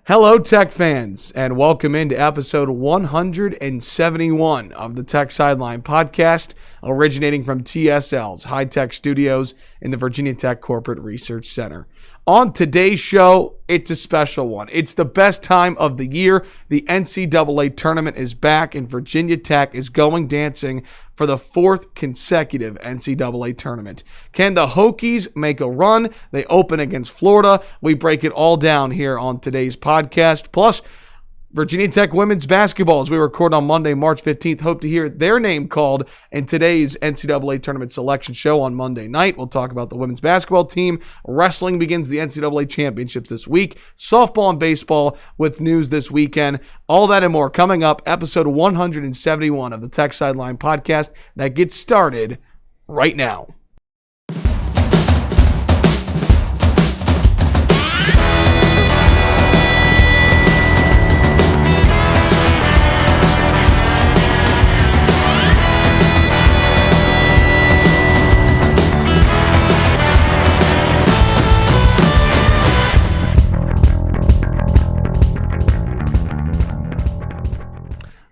Hello, Tech fans, and welcome into episode 171 of the Tech Sideline podcast, originating from TSL's High Tech Studios in the Virginia Tech Corporate Research Center. On today's show, it's a special one. It's the best time of the year. The NCAA Tournament is back, and Virginia Tech is going dancing for the fourth consecutive NCAA Tournament. Can the Hokies make a run? They open against Florida. We break it all down here on today's podcast. Plus, Virginia Tech women's basketball, as we record on Monday, March 15th, hope to hear their name called in today's NCAA Tournament selection show on Monday night. We'll talk about the women's basketball team. Wrestling begins the NCAA championships this week. Softball and baseball with news this weekend. All that and more coming up, episode 171 of the Tech Sideline podcast that gets started right now.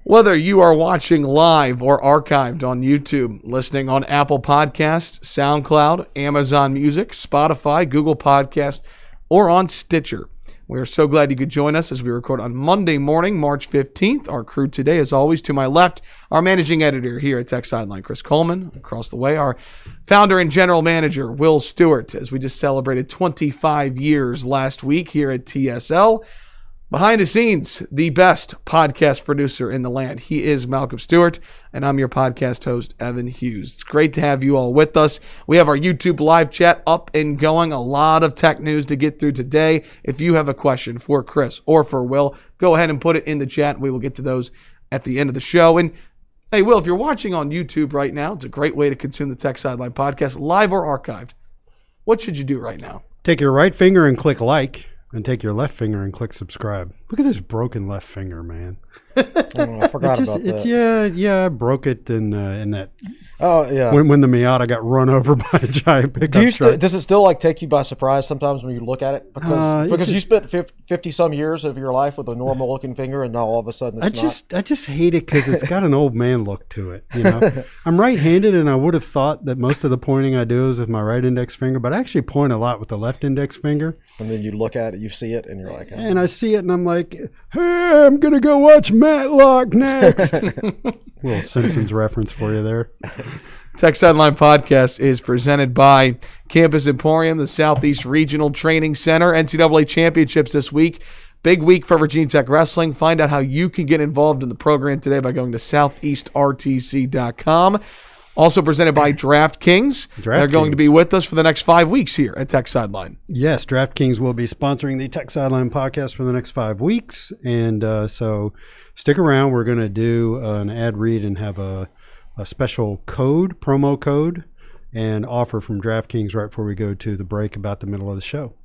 Whether you are watching live or archived on YouTube, listening on Apple Podcasts, SoundCloud, Amazon Music, Spotify, Google Podcasts, or on Stitcher, we are so glad you could join us as we record on Monday morning, March 15th. Our crew today, as always, to my left, our managing editor here at Tech Sideline, Chris Coleman. Across the way, our founder and general manager, Will Stewart, as we just celebrated 25 years last week here at TSL. Behind the scenes, the best podcast producer in the land. He is Malcolm Stewart, and I'm your podcast host, Evan Hughes. It's great to have you all with us. We have our YouTube live chat up and going. A lot of tech news to get through today. If you have a question for Chris or for Will, go ahead and put it in the chat. We will get to those at the end of the show. And hey, Will, if you're watching on YouTube right now, it's a great way to consume the Tech Sideline podcast, live or archived. What should you do right now? Take your right finger and click like. And take your left finger and click subscribe. Look at this broken left finger, man. I forgot about that. Yeah, I broke it in that. Oh yeah. When the Miata got run over by a giant pickup truck. Does it still take you by surprise sometimes when you look at it? Because you spent 50 some years of your life with a normal looking finger, and now all of a sudden it's not. I just hate it because it's got an old man look to it. You know, I'm right-handed, and I would have thought that most of the pointing I do is with my right index finger, but I actually point a lot with the left index finger. And then you look at it, you see it, and you're like, and I see it, and I'm like, hey, I'm gonna go watch Matlock next. Little Simpsons reference for you there. Tech Sideline Podcast is presented by Campus Emporium, the Southeast Regional Training Center. NCAA Championships this week. Big week for Virginia Tech Wrestling. Find out how you can get involved in the program today by going to southeastrtc.com. Also presented by DraftKings. They're going to be with us for the next 5 weeks here at Tech Sideline. Yes, DraftKings will be sponsoring the Tech Sideline podcast for the next 5 weeks. And so stick around. We're going to do an ad read and have a special promo code, and offer from DraftKings right before we go to the break about the middle of the show.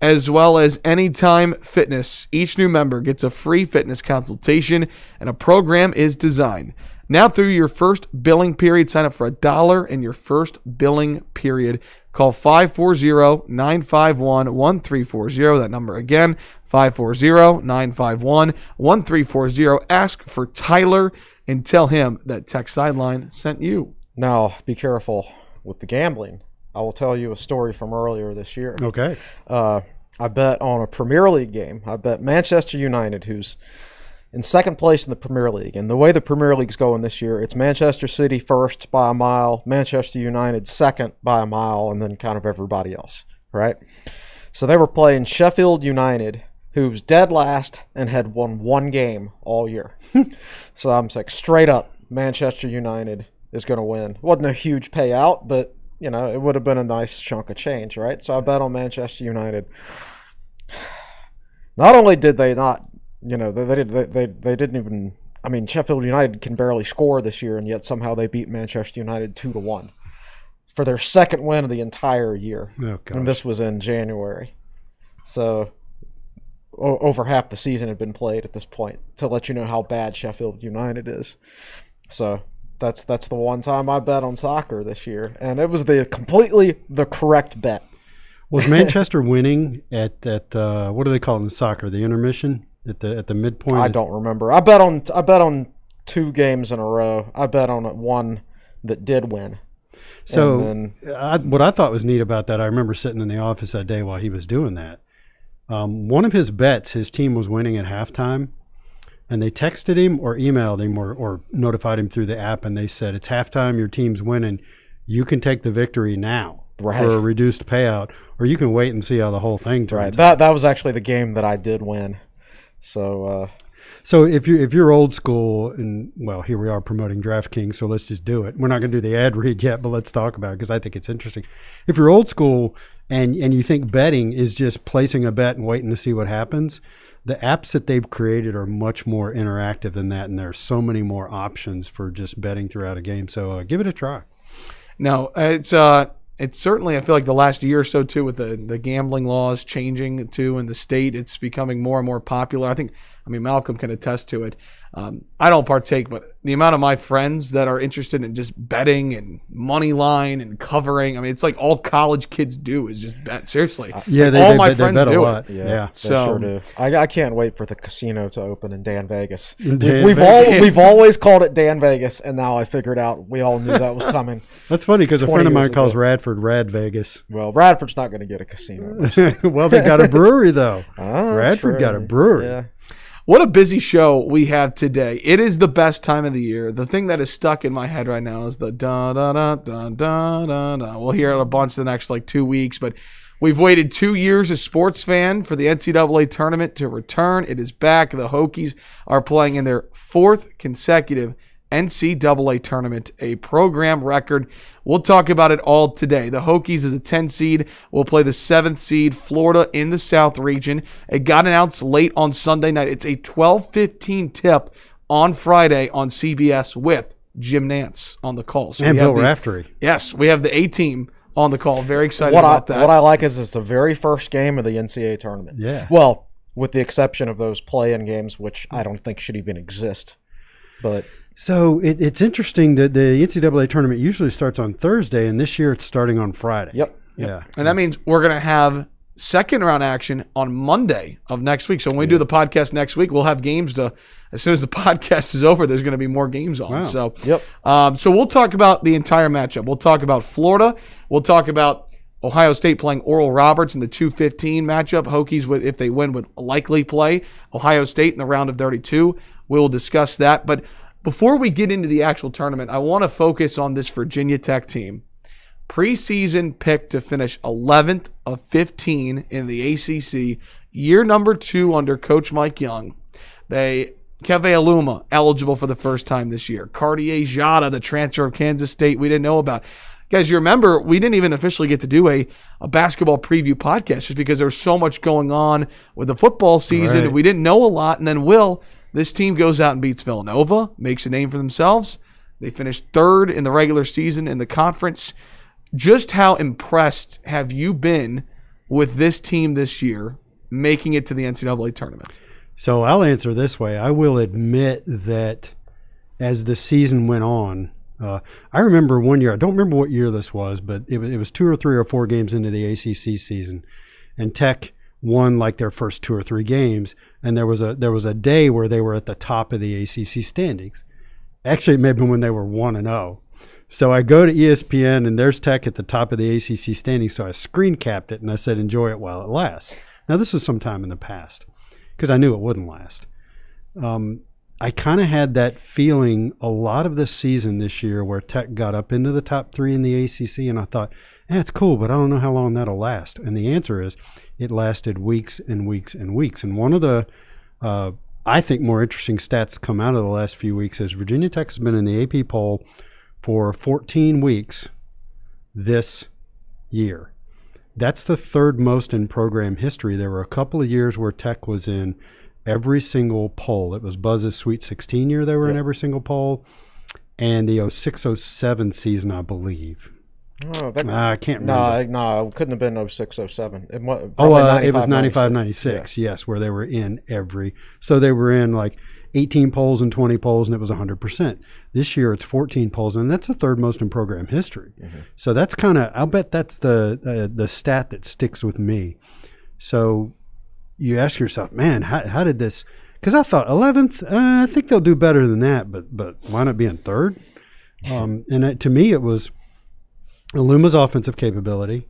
As well as Anytime Fitness. Each new member gets a free fitness consultation, and a program is designed. Now through your first billing period, sign up for $1 in your first billing period. Call 540-951-1340. That number again, 540-951-1340. Ask for Tyler and tell him that Tech Sideline sent you. Now, be careful with the gambling. I will tell you a story from earlier this year. Okay. I bet on a Premier League game. I bet Manchester United, who's in second place in the Premier League. And the way the Premier League's going this year, it's Manchester City first by a mile, Manchester United second by a mile, and then kind of everybody else, right? So they were playing Sheffield United, who's dead last and had won one game all year. So I'm like, straight up, Manchester United is going to win. It wasn't a huge payout, but, you know, it would have been a nice chunk of change, right? So I bet on Manchester United. Not only did they not, you know, they didn't even, I mean, Sheffield United can barely score this year, and yet somehow they beat Manchester United 2-1 for their second win of the entire year. Oh, gosh. And this was in January. So over half the season had been played at this point, to let you know how bad Sheffield United is. So that's the one time I bet on soccer this year, and it was completely the correct bet. Was Manchester winning at what do they call it in soccer? The intermission at the midpoint. I don't remember. I bet on 2 games in a row. I bet on one that did win. So what I thought was neat about that, I remember sitting in the office that day while he was doing that. One of his bets, his team was winning at halftime, and they texted him or emailed him or notified him through the app, and they said, it's halftime, your team's winning. You can take the victory now for a reduced payout, or you can wait and see how the whole thing turns out. That was actually the game that I did win. So if you're old school, and well, here we are promoting DraftKings, so let's just do it. We're not going to do the ad read yet, but let's talk about it because I think it's interesting. If you're old school and you think betting is just placing a bet and waiting to see what happens, the apps that they've created are much more interactive than that, and there are so many more options for just betting throughout a game. So give it a try. No, it's certainly, I feel like the last year or so too, with the gambling laws changing too in the state, it's becoming more and more popular. I mean, Malcolm can attest to it. I don't partake, but the amount of my friends that are interested in just betting and money line and covering, I mean, it's like all college kids do is just bet. Seriously. Yeah, all my friends do it. Yeah, so they sure do. I can't wait for the casino to open in Dan Vegas. We've always called it Dan Vegas, and now I figured out we all knew that was coming. That's funny because a friend of mine calls ago. Radford Rad Vegas. Well, Radford's not going to get a casino. Well, they got a brewery though. Radford got a brewery. Yeah. What a busy show we have today. It is the best time of the year. The thing that is stuck in my head right now is the da-da-da-da-da-da-da. We'll hear it a bunch the next 2 weeks, but we've waited 2 years as sports fan for the NCAA Tournament to return. It is back. The Hokies are playing in their 4th consecutive NCAA Tournament, a program record. We'll talk about it all today. The Hokies is a 10 seed. Will play the 7th seed, Florida, in the South region. It got announced late on Sunday night. It's a 12:15 tip on Friday on CBS with Jim Nantz on the call. So and Bill Raftery. Yes, we have the A-team on the call. Very excited about that. What I like is it's the very first game of the NCAA Tournament. Yeah. Well, with the exception of those play-in games, which I don't think should even exist. But so it's interesting that the NCAA tournament usually starts on Thursday, and this year it's starting on Friday. Yep. Yeah. And that means we're going to have second round action on Monday of next week. So when we do the podcast next week, we'll have games as soon as the podcast is over, there's going to be more games on. Wow. So, so we'll talk about the entire matchup. We'll talk about Florida. We'll talk about Ohio State playing Oral Roberts in the 2:15 matchup. Hokies, if they win, would likely play Ohio State in the round of 32. We'll discuss that. But before we get into the actual tournament, I want to focus on this Virginia Tech team. Preseason picked to finish 11th of 15 in the ACC, year number 2 under Coach Mike Young. Keve Aluma, eligible for the first time this year. Cartier Jada, the transfer of Kansas State, we didn't know about. Guys, you remember, we didn't even officially get to do a basketball preview podcast just because there was so much going on with the football season. Right. We didn't know a lot. And then this team goes out and beats Villanova, makes a name for themselves. They finished 3rd in the regular season in the conference. Just how impressed have you been with this team this year making it to the NCAA tournament? So I'll answer this way. I will admit that as the season went on, I remember one year, I don't remember what year this was, but it was 2 or 3 or 4 games into the ACC season, and Tech won their first 2 or 3 games, and there was a day where they were at the top of the ACC standings. Actually, it may have been when they were 1-0. So I go to ESPN, and there's Tech at the top of the ACC standings, so I screen capped it, and I said, enjoy it while it lasts. Now, this was sometime in the past, because I knew it wouldn't last. I kind of had that feeling a lot of this season this year where Tech got up into the top 3 in the ACC, and I thought, it's cool, but I don't know how long that'll last. And the answer is it lasted weeks and weeks and weeks. And one of the, I think, more interesting stats come out of the last few weeks is Virginia Tech has been in the AP poll for 14 weeks this year. That's the 3rd most in program history. There were a couple of years where Tech was in every single poll. It was Buzz's Sweet 16 year they were in every single poll, and the 06-07 season, I believe. Oh, I can't remember. No, it couldn't have been 06-07. It was 95-96, yes, where they were in every. So they were in 18 polls and 20 polls, and it was 100%. This year it's 14 polls, and that's the third most in program history. Mm-hmm. So that's I'll bet that's the stat that sticks with me. So you ask yourself, man, how did this? Because I thought 11th, I think they'll do better than that, but why not be in third? To me, it was Aluma's offensive capability.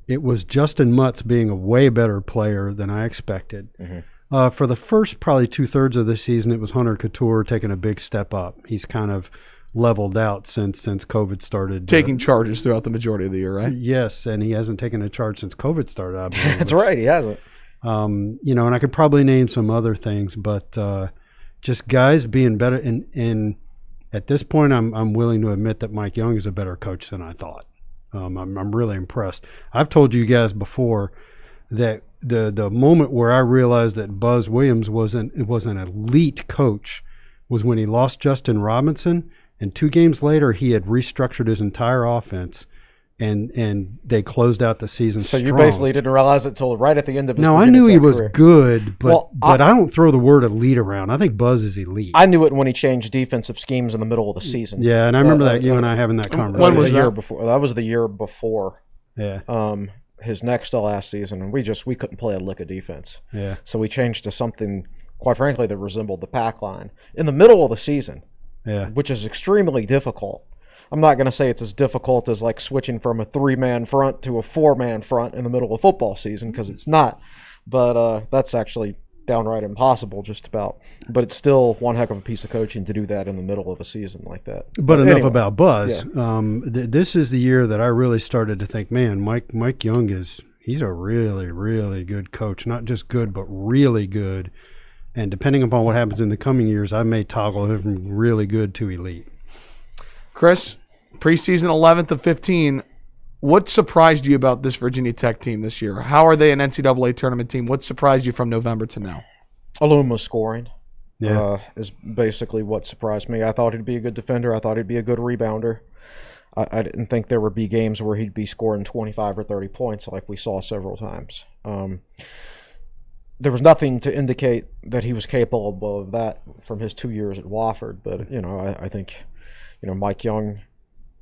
It was Justin Mutz being a way better player than I expected. Mm-hmm. For the first probably 2/3 of the season, it was Hunter Couture taking a big step up. He's kind of leveled out since COVID started. Taking charges throughout the majority of the year, right? Yes, and he hasn't taken a charge since COVID started, I believe. That's right, he hasn't. And I could probably name some other things, but just guys being better. And at this point, I'm willing to admit that Mike Young is a better coach than I thought. I'm really impressed. I've told you guys before that the moment where I realized that Buzz Williams was an elite coach was when he lost Justin Robinson, and 2 games later he had restructured his entire offense, and they closed out the season so strong. You basically didn't realize it until right at the end of his No, I knew he was good, but I don't throw the word elite around. I think Buzz is elite. I knew it when he changed defensive schemes in the middle of the season. Yeah, and I remember that you and I having that conversation. When was the year before? That was the year before. Yeah. His next to last season, and we couldn't play a lick of defense. Yeah. So we changed to something, quite frankly, that resembled the pack line in the middle of the season. Yeah. Which is extremely difficult. I'm not going to say it's as difficult as like switching from a 3-man front to a 4-man front in the middle of football season, because it's not. But that's actually downright impossible just about. But it's still one heck of a piece of coaching to do that in the middle of a season like that. But enough anyway, about Buzz. Yeah. This is the year that I really started to think, man, Mike Young he's a really, really good coach. Not just good, but really good. And depending upon what happens in the coming years, I may toggle him from really good to elite. Chris, preseason 11th of 15, what surprised you about this Virginia Tech team this year? How are they an NCAA tournament team? What surprised you from November to now? Aluma scoring is basically what surprised me. I thought he'd be a good defender. I thought he'd be a good rebounder. I didn't think there would be games where he'd be scoring 25 or 30 points like we saw several times. There was nothing to indicate that he was capable of that from his 2 years at Wofford, but I think Mike Young,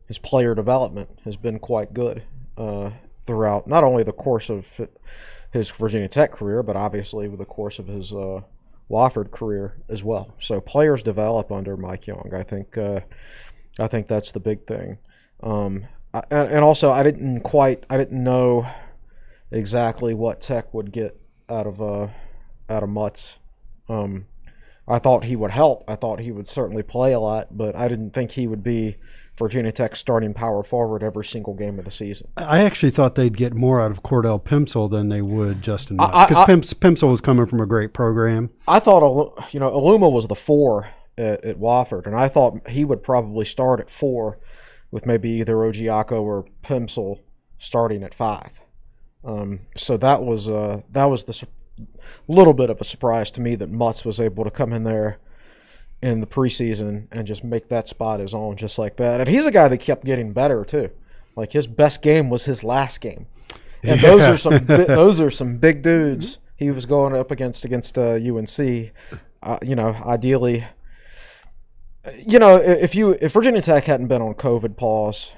his player development has been quite good throughout not only the course of his Virginia Tech career, but obviously with the course of his Wofford career as well. So players develop under Mike Young. I think that's the big thing. And also I didn't know exactly what Tech would get out of Mutz. I thought he would help. I thought he would certainly play a lot, but I didn't think he would be Virginia Tech's starting power forward every single game of the season. I actually thought they'd get more out of Cordell Pimsel than they would Justin Mutz, because Pimsel was coming from a great program. I thought, Aluma was the 4 at Wofford, and I thought he would probably start at 4 with maybe either Ogiaco or Pimsel starting at 5. So that was the little bit of a surprise to me that Mutz was able to come in there in the preseason and just make that spot his own just like that. And he's a guy that kept getting better too. Like his best game was his last game. And those are some big dudes he was going up against UNC. Ideally, if Virginia Tech hadn't been on COVID pause,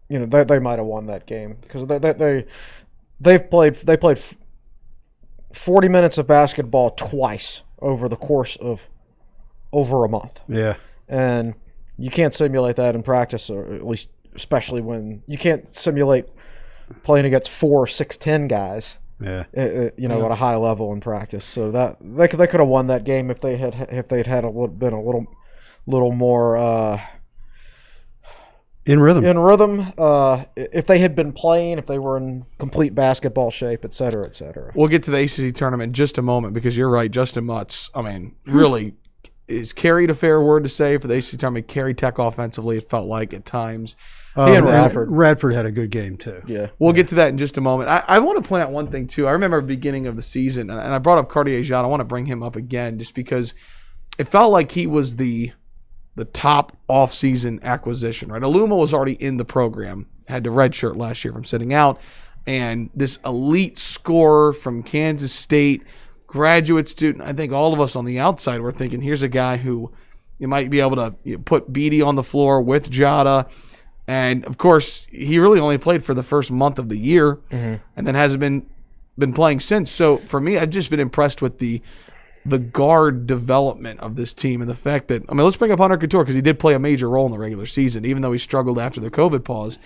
they might have won that game, because they played 40 minutes of basketball twice over the course of over a month. Yeah. And you can't simulate that in practice, or at least especially when you can't simulate playing against 4 6'10" guys. Yeah. At a high level in practice. So that they could have won that game if they'd had a little more in rhythm. If they had been playing, if they were in complete basketball shape, et cetera, et cetera. We'll get to the ACC tournament in just a moment, because you're right. Justin Mutz, really is carried a fair word to say for the ACC tournament. Carried Tech offensively, it felt like at times. And Radford had a good game too. Yeah, we'll get to that in just a moment. I want to point out one thing too. I remember the beginning of the season, and I brought up Cartier-Jean. I want to bring him up again just because it felt like he was the top off-season acquisition, right? Aluma was already in the program, had to redshirt last year from sitting out, and this elite scorer from Kansas State graduate student, I think all of us on the outside were thinking, here's a guy who you might be able to put Beatty on the floor with Jada. And, of course, he really only played for the first month of the year and then hasn't been playing since. So, for me, I've just been impressed with the guard development of this team and the fact that, let's bring up Hunter Couture because he did play a major role in the regular season, even though he struggled after the COVID pause.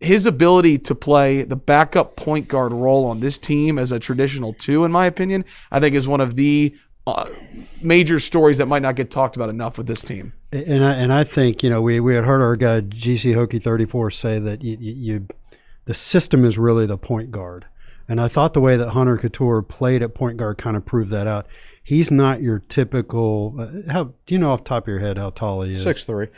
His ability to play the backup point guard role on this team as a traditional 2, in my opinion, I think is one of the major stories that might not get talked about enough with this team. And I think, we had heard our guy GC Hokie 34 say that the system is really the point guard. And I thought the way that Hunter Couture played at point guard kind of proved that out. He's not your typical how do you know off the top of your head how tall he is? 6'3".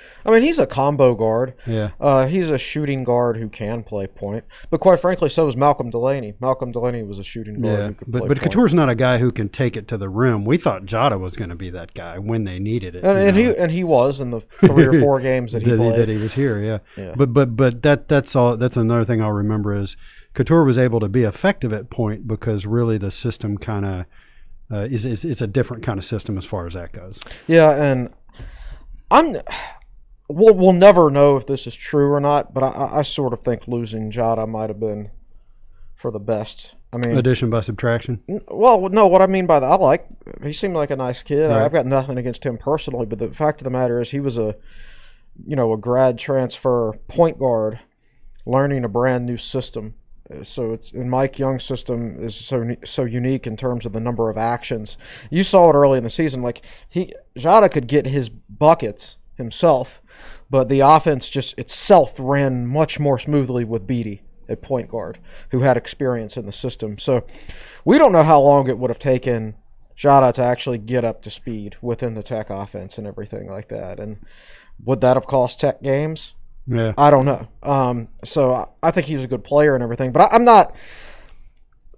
He's a combo guard. Yeah. He's a shooting guard who can play point. But quite frankly, so is Malcolm Delaney. Malcolm Delaney was a shooting guard who could play but point. Couture's not a guy who can take it to the rim. We thought Jada was going to be that guy when they needed it. And he was in the 3 or 4 games that he played. That he was here, yeah. But that's all. That's another thing I'll remember is Couture was able to be effective at point because really the system kind of it's a different kind of system as far as that goes. Yeah, and we'll never know if this is true or not, but I sort of think losing Jada might have been for the best. Addition by subtraction? Well, no, what I mean by that, he seemed like a nice kid. Right. I've got nothing against him personally, but the fact of the matter is he was a grad transfer point guard learning a brand new system. So Mike Young's system is so unique in terms of the number of actions. You saw it early in the season. Jada could get his buckets himself, but the offense itself ran much more smoothly with Beatty at point guard, who had experience in the system. So we don't know how long it would have taken Jada to actually get up to speed within the Tech offense and everything like that. And would that have cost Tech games? Yeah, I don't know. So I think he's a good player and everything, but I'm not.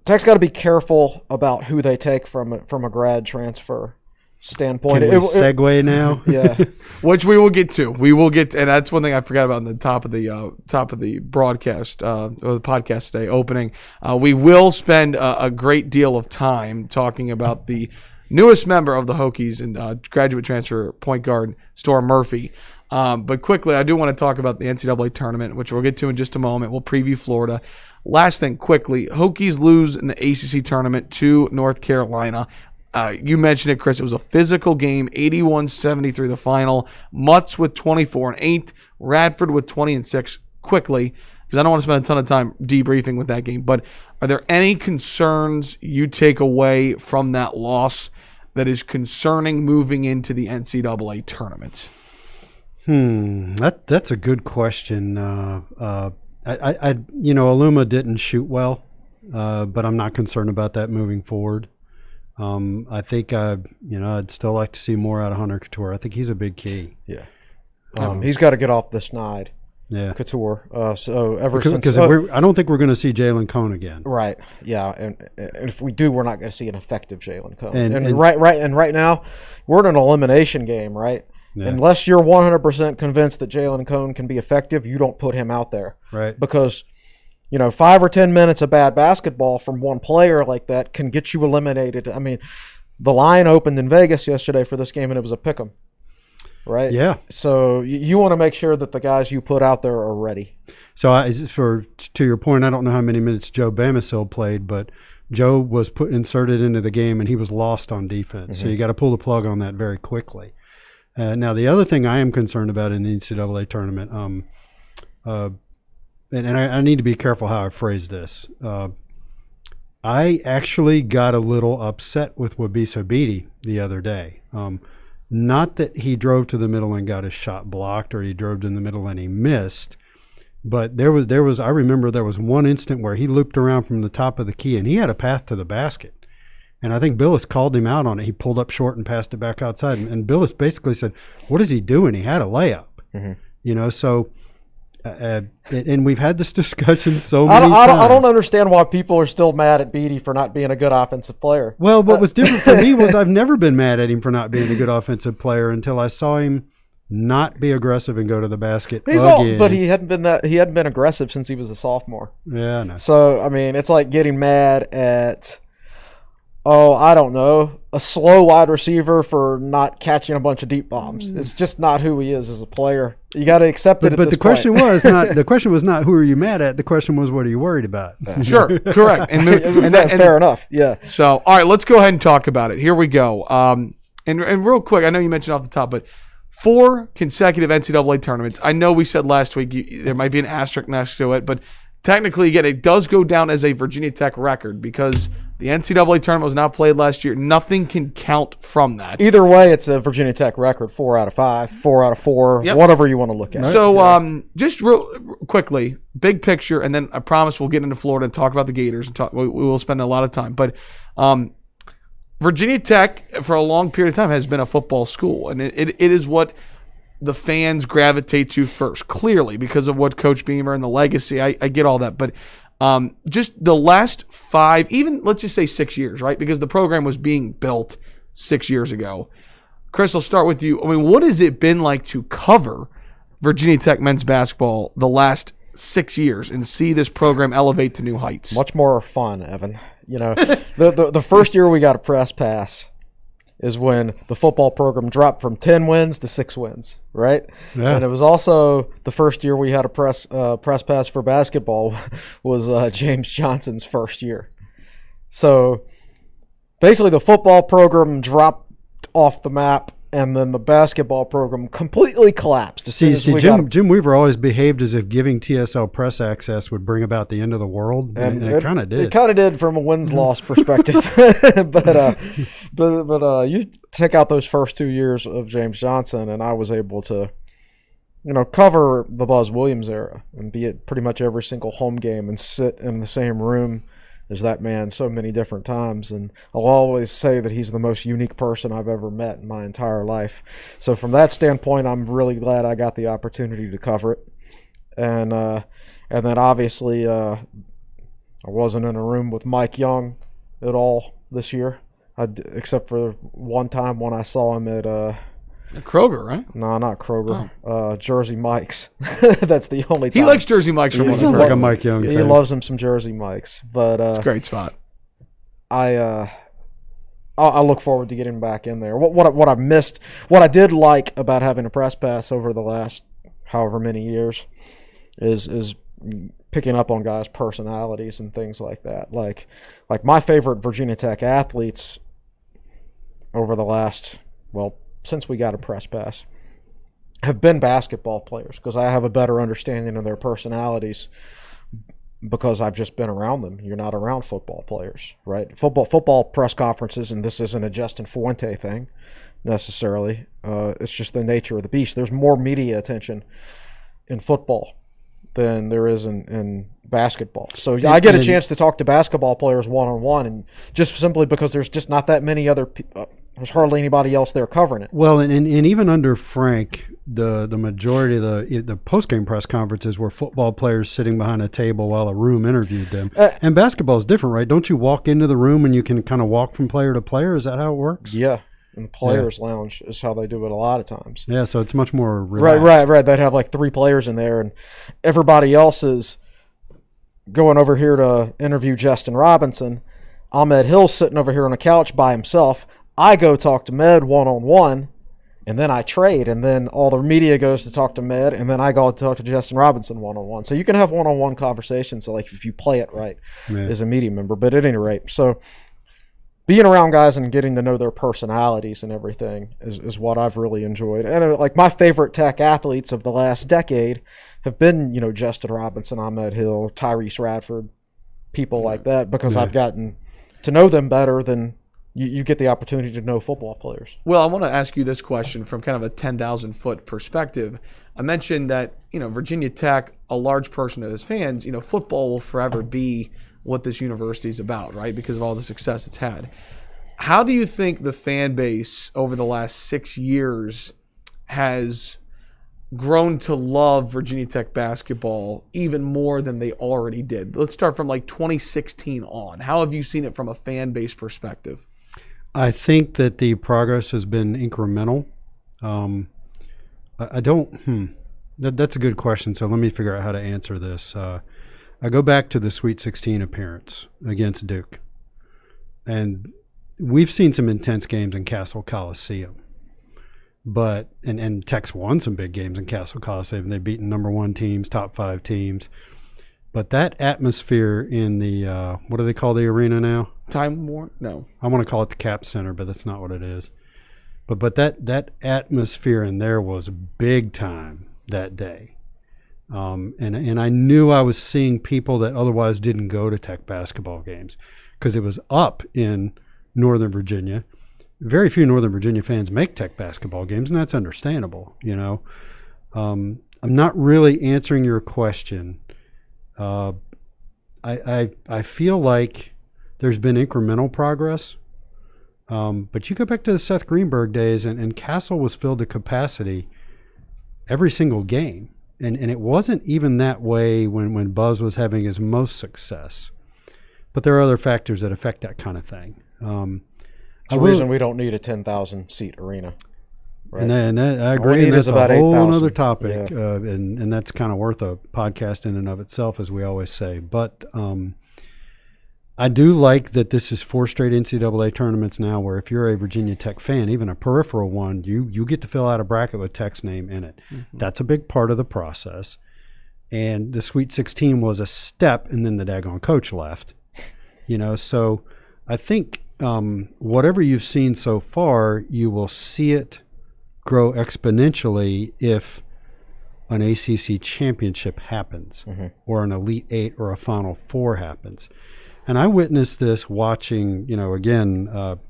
Tech's got to be careful about who they take from a grad transfer standpoint. Can we segue now? Yeah, which we will get to. And that's one thing I forgot about in the top of the broadcast or the podcast today opening. We will spend a great deal of time talking about the newest member of the Hokies and graduate transfer point guard Storm Murphy. But quickly, I do want to talk about the NCAA tournament, which we'll get to in just a moment. We'll preview Florida. Last thing, quickly, Hokies lose in the ACC tournament to North Carolina. You mentioned it, Chris. It was a physical game, 81-73 the final. Mutts with 24-8, Radford with 20-6. Quickly, because I don't want to spend a ton of time debriefing with that game, but are there any concerns you take away from that loss that is concerning moving into the NCAA tournament? That's a good question. Aluma didn't shoot well, but I'm not concerned about that moving forward. I think I'd still like to see more out of Hunter Couture. I think he's a big key. Yeah, he's got to get off the snide. Yeah, Couture. I don't think we're going to see Jalen Cone again. Right. Yeah, and if we do, we're not going to see an effective Jalen Cone. And right now, we're in an elimination game, right? Yeah. Unless you're 100% convinced that Jalen Cone can be effective, you don't put him out there. Right. Because, 5 or 10 minutes of bad basketball from one player like that can get you eliminated. The line opened in Vegas yesterday for this game, and it was a pick'em. Right? Yeah. So you want to make sure that the guys you put out there are ready. So to your point, I don't know how many minutes Joe Bamisil played, but Joe was inserted into the game, and he was lost on defense. Mm-hmm. So you got to pull the plug on that very quickly. Now, the other thing I am concerned about in the NCAA tournament, and I need to be careful how I phrase this. I actually got a little upset with Wabisa Beatty the other day. Not that he drove to the middle and got his shot blocked, or he drove in the middle and he missed, but there was. I remember there was one instant where he looped around from the top of the key and he had a path to the basket. And I think Billis called him out on it. He pulled up short and passed it back outside. And Billis basically said, "What is he doing?" He had a layup. Mm-hmm. So, and we've had this discussion so many times. I don't understand why people are still mad at Beatty for not being a good offensive player. Well, what was different for me was I've never been mad at him for not being a good offensive player until I saw him not be aggressive and go to the basket again. But he hadn't been aggressive since he was a sophomore. Yeah, I know. So, it's like getting mad at Oh, I don't know. A slow wide receiver for not catching a bunch of deep bombs. It's just not who he is as a player. You got to accept it. But the question was not who are you mad at. The question was, what are you worried about? Sure, correct. And fair enough. Yeah. So, all right, let's go ahead and talk about it. Here we go. And real quick, I know you mentioned off the top, but 4 consecutive NCAA tournaments. I know we said last week there might be an asterisk next to it, but technically, again, it does go down as a Virginia Tech record because the NCAA tournament was not played last year. Nothing can count from that. Either way, it's a Virginia Tech record, 4 out of 5, 4 out of 4, whatever you want to look at. So, just real quickly, big picture, and then I promise we'll get into Florida and talk about the Gators. And we will spend a lot of time. But Virginia Tech, for a long period of time, has been a football school, and it is what the fans gravitate to first, clearly, because of what Coach Beamer and the legacy. I get all that. But just the last 5, even let's just say 6 years, right? Because the program was being built 6 years ago. Chris, I'll start with you. I mean, what has it been like to cover Virginia Tech men's basketball the last 6 years and see this program elevate to new heights? Much more fun, Evan. You know, the first year we got a press pass is when the football program dropped from 10 wins to 6 wins, right? Yeah. And it was also the first year we had a press pass for basketball was James Johnson's first year. So basically the football program dropped off the map, and then the basketball program completely collapsed. Jim Weaver always behaved as if giving TSL press access would bring about the end of the world, and it kind of did. It kind of did from a wins-loss perspective. but you take out those first 2 years of James Johnson, and I was able to, cover the Buzz Williams era and be at pretty much every single home game and sit in the same room as that man so many different times. And I'll always say that he's the most unique person I've ever met in my entire life. So from that standpoint, I'm really glad I got the opportunity to cover it. And then obviously I wasn't in a room with Mike Young at all this year, except for one time when I saw him at Kroger, right? No, not Kroger. Jersey Mike's. That's the only time. He likes Jersey Mike's. He sounds like a Mike Young He thing. loves him some Jersey Mike's. But it's a great spot. I look forward to getting back in there. What I missed, what I did like about having a press pass over the last however many years is picking up on guys' personalities and things like that. Like my favorite Virginia Tech athletes over the last, since we got a press pass, have been basketball players, because I have a better understanding of their personalities because I've just been around them. You're not around football players, right? Football press conferences, and this isn't a Justin Fuente thing necessarily. It's just the nature of the beast. There's more media attention in football than there is in basketball. So I get a chance to talk to basketball players one-on-one, and just simply because there's just not that many other people. There's hardly anybody else there covering it. Well, and even under Frank, the majority of the post-game press conferences were football players sitting behind a table while a room interviewed them. And basketball is different, right? Don't you walk into the room and you can kind of walk from player to player? Is that how it works? Yeah. In the players' lounge is how they do it a lot of times. Yeah, so it's much more relaxed. Right. They'd have like 3 players in there, and everybody else is going over here to interview Justin Robinson. Ahmed Hill's sitting over here on a couch by himself. I go talk to Med one-on-one, and then I trade, and then all the media goes to talk to Med, and then I go talk to Justin Robinson one-on-one. So you can have one-on-one conversations, like if you play it right as a media member. But at any rate, so being around guys and getting to know their personalities and everything is what I've really enjoyed. And like my favorite Tech athletes of the last decade have been, Justin Robinson, Ahmed Hill, Tyrese Radford, people like that, because I've gotten to know them better than you get the opportunity to know football players. Well, I want to ask you this question from kind of a 10,000-foot perspective. I mentioned that, Virginia Tech, a large portion of its fans, football will forever be what this university is about, right, because of all the success it's had. How do you think the fan base over the last 6 years has grown to love Virginia Tech basketball even more than they already did? Let's start from like 2016 on. How have you seen it from a fan base perspective? I think that the progress has been incremental. That's a good question, so let me figure out how to answer this. I go back to the Sweet 16 appearance against Duke. And we've seen some intense games in Castle Coliseum. But and Tech's won some big games in Castle Coliseum. They've beaten number 1 teams, top 5 teams. But that atmosphere in the what do they call the arena now? Time Warner? No. I want to call it the Cap Center, but that's not what it is. But that atmosphere in there was big time that day. And I knew I was seeing people that otherwise didn't go to Tech basketball games because it was up in Northern Virginia. Very few Northern Virginia fans make Tech basketball games, and that's understandable, you know. I'm not really answering your question. I feel like there's been incremental progress, but you go back to the Seth Greenberg days, and Castle was filled to capacity every single game, and it wasn't even that way when Buzz was having his most success. But there are other factors that affect that kind of thing. It's the reason we don't need a 10,000 seat arena. Right? And I agree, and that's a whole other topic, yeah. And that's kind of worth a podcast in and of itself, as we always say. But I do like that this is 4 straight NCAA tournaments now, where if you're a Virginia Tech fan, even a peripheral one, you get to fill out a bracket with Tech's name in it. Mm-hmm. That's a big part of the process. And the Sweet 16 was a step, and then the daggone coach left. You know, so I think whatever you've seen so far, you will see it grow exponentially if an ACC championship happens, mm-hmm. or an Elite 8 or a Final 4 happens. And I witnessed this watching, you know, again,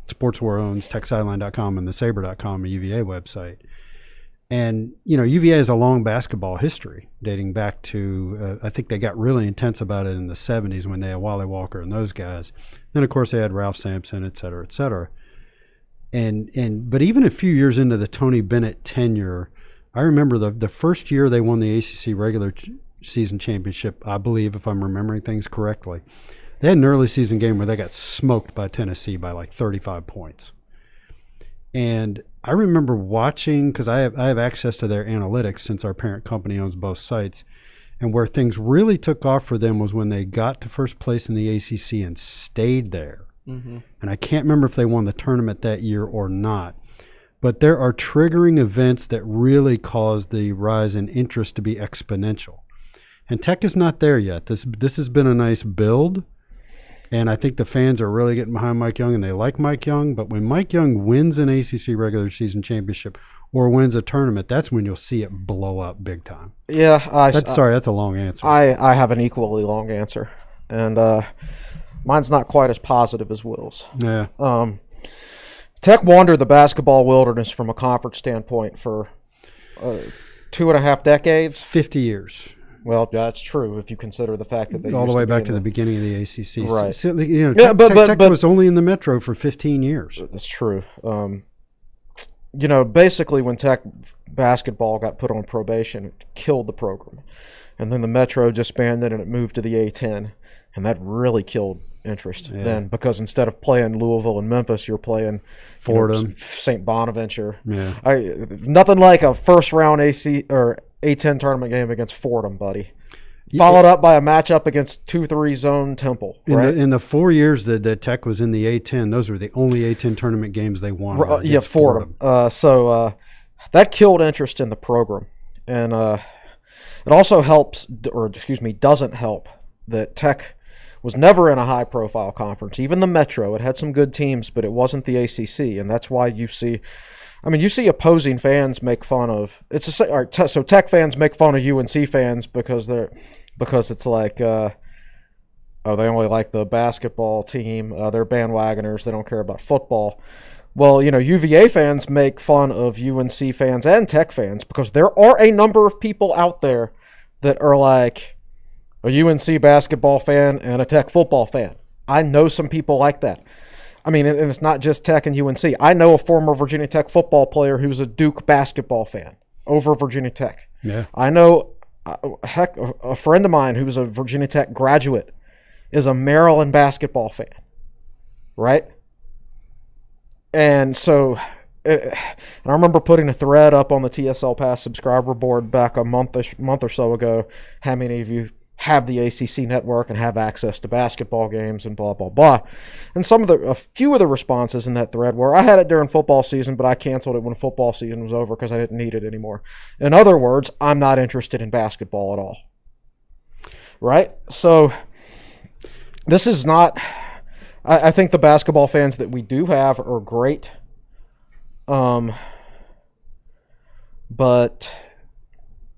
Sportswar owns TechSideline.com and theSaber.com, a UVA website. And, you know, UVA has a long basketball history dating back to, I think they got really intense about it in the 70s when they had Wally Walker and those guys. Then, of course, they had Ralph Sampson, et cetera, et cetera. But even a few years into the Tony Bennett tenure, I remember the first year they won the ACC regular season championship, I believe, if I'm remembering things correctly. They had an early season game where they got smoked by Tennessee by like 35 points. And I remember watching, because I have access to their analytics since our parent company owns both sites, and where things really took off for them was when they got to first place in the ACC and stayed there. Mm-hmm. And I can't remember if they won the tournament that year or not. But there are triggering events that really cause the rise in interest to be exponential. And Tech is not there yet. This has been a nice build. And I think the fans are really getting behind Mike Young, and they like Mike Young. But when Mike Young wins an ACC regular season championship or wins a tournament, that's when you'll see it blow up big time. Yeah. That's a long answer. I have an equally long answer. And mine's not quite as positive as Will's. Yeah. Tech wandered the basketball wilderness from a conference standpoint for 2.5 decades. 50 years. Well, that's true if you consider the fact that they all the way back to the beginning of the ACC. Right. So, you know, Tech was only in the Metro for 15 years. That's true. You know, basically when Tech basketball got put on probation, it killed the program. And then the Metro disbanded and it moved to the A10. And that really killed interest then, because instead of playing Louisville and Memphis, you're playing Fordham, St. Bonaventure. Yeah. Nothing like a first-round AC or A10 tournament game against Fordham, buddy. Followed up by a matchup against 2-3 zone Temple. Right? In the 4 years that Tech was in the A10, those were the only A10 tournament games they won. Fordham. So that killed interest in the program. And it also doesn't help that Tech was never in a high-profile conference. Even the Metro, it had some good teams, but it wasn't the ACC, and that's why you see opposing fans make fun of so Tech fans make fun of UNC fans because it's like they only like the basketball team, they're bandwagoners, they don't care about football. Well, you know, UVA fans make fun of UNC fans and Tech fans because there are a number of people out there that are like a UNC basketball fan and a Tech football fan. I know some people like that. I mean, and it's not just Tech and UNC. I know a former Virginia Tech football player who's a Duke basketball fan over Virginia Tech. Yeah. I know, a friend of mine who's a Virginia Tech graduate is a Maryland basketball fan, right? And so, and I remember putting a thread up on the TSL Pass subscriber board back a month or so ago. How many of you have the ACC network and have access to basketball games and blah, blah, blah. And a few of the responses in that thread were, I had it during football season, but I canceled it when football season was over because I didn't need it anymore. In other words, I'm not interested in basketball at all. Right? So this is not, I think the basketball fans that we do have are great. But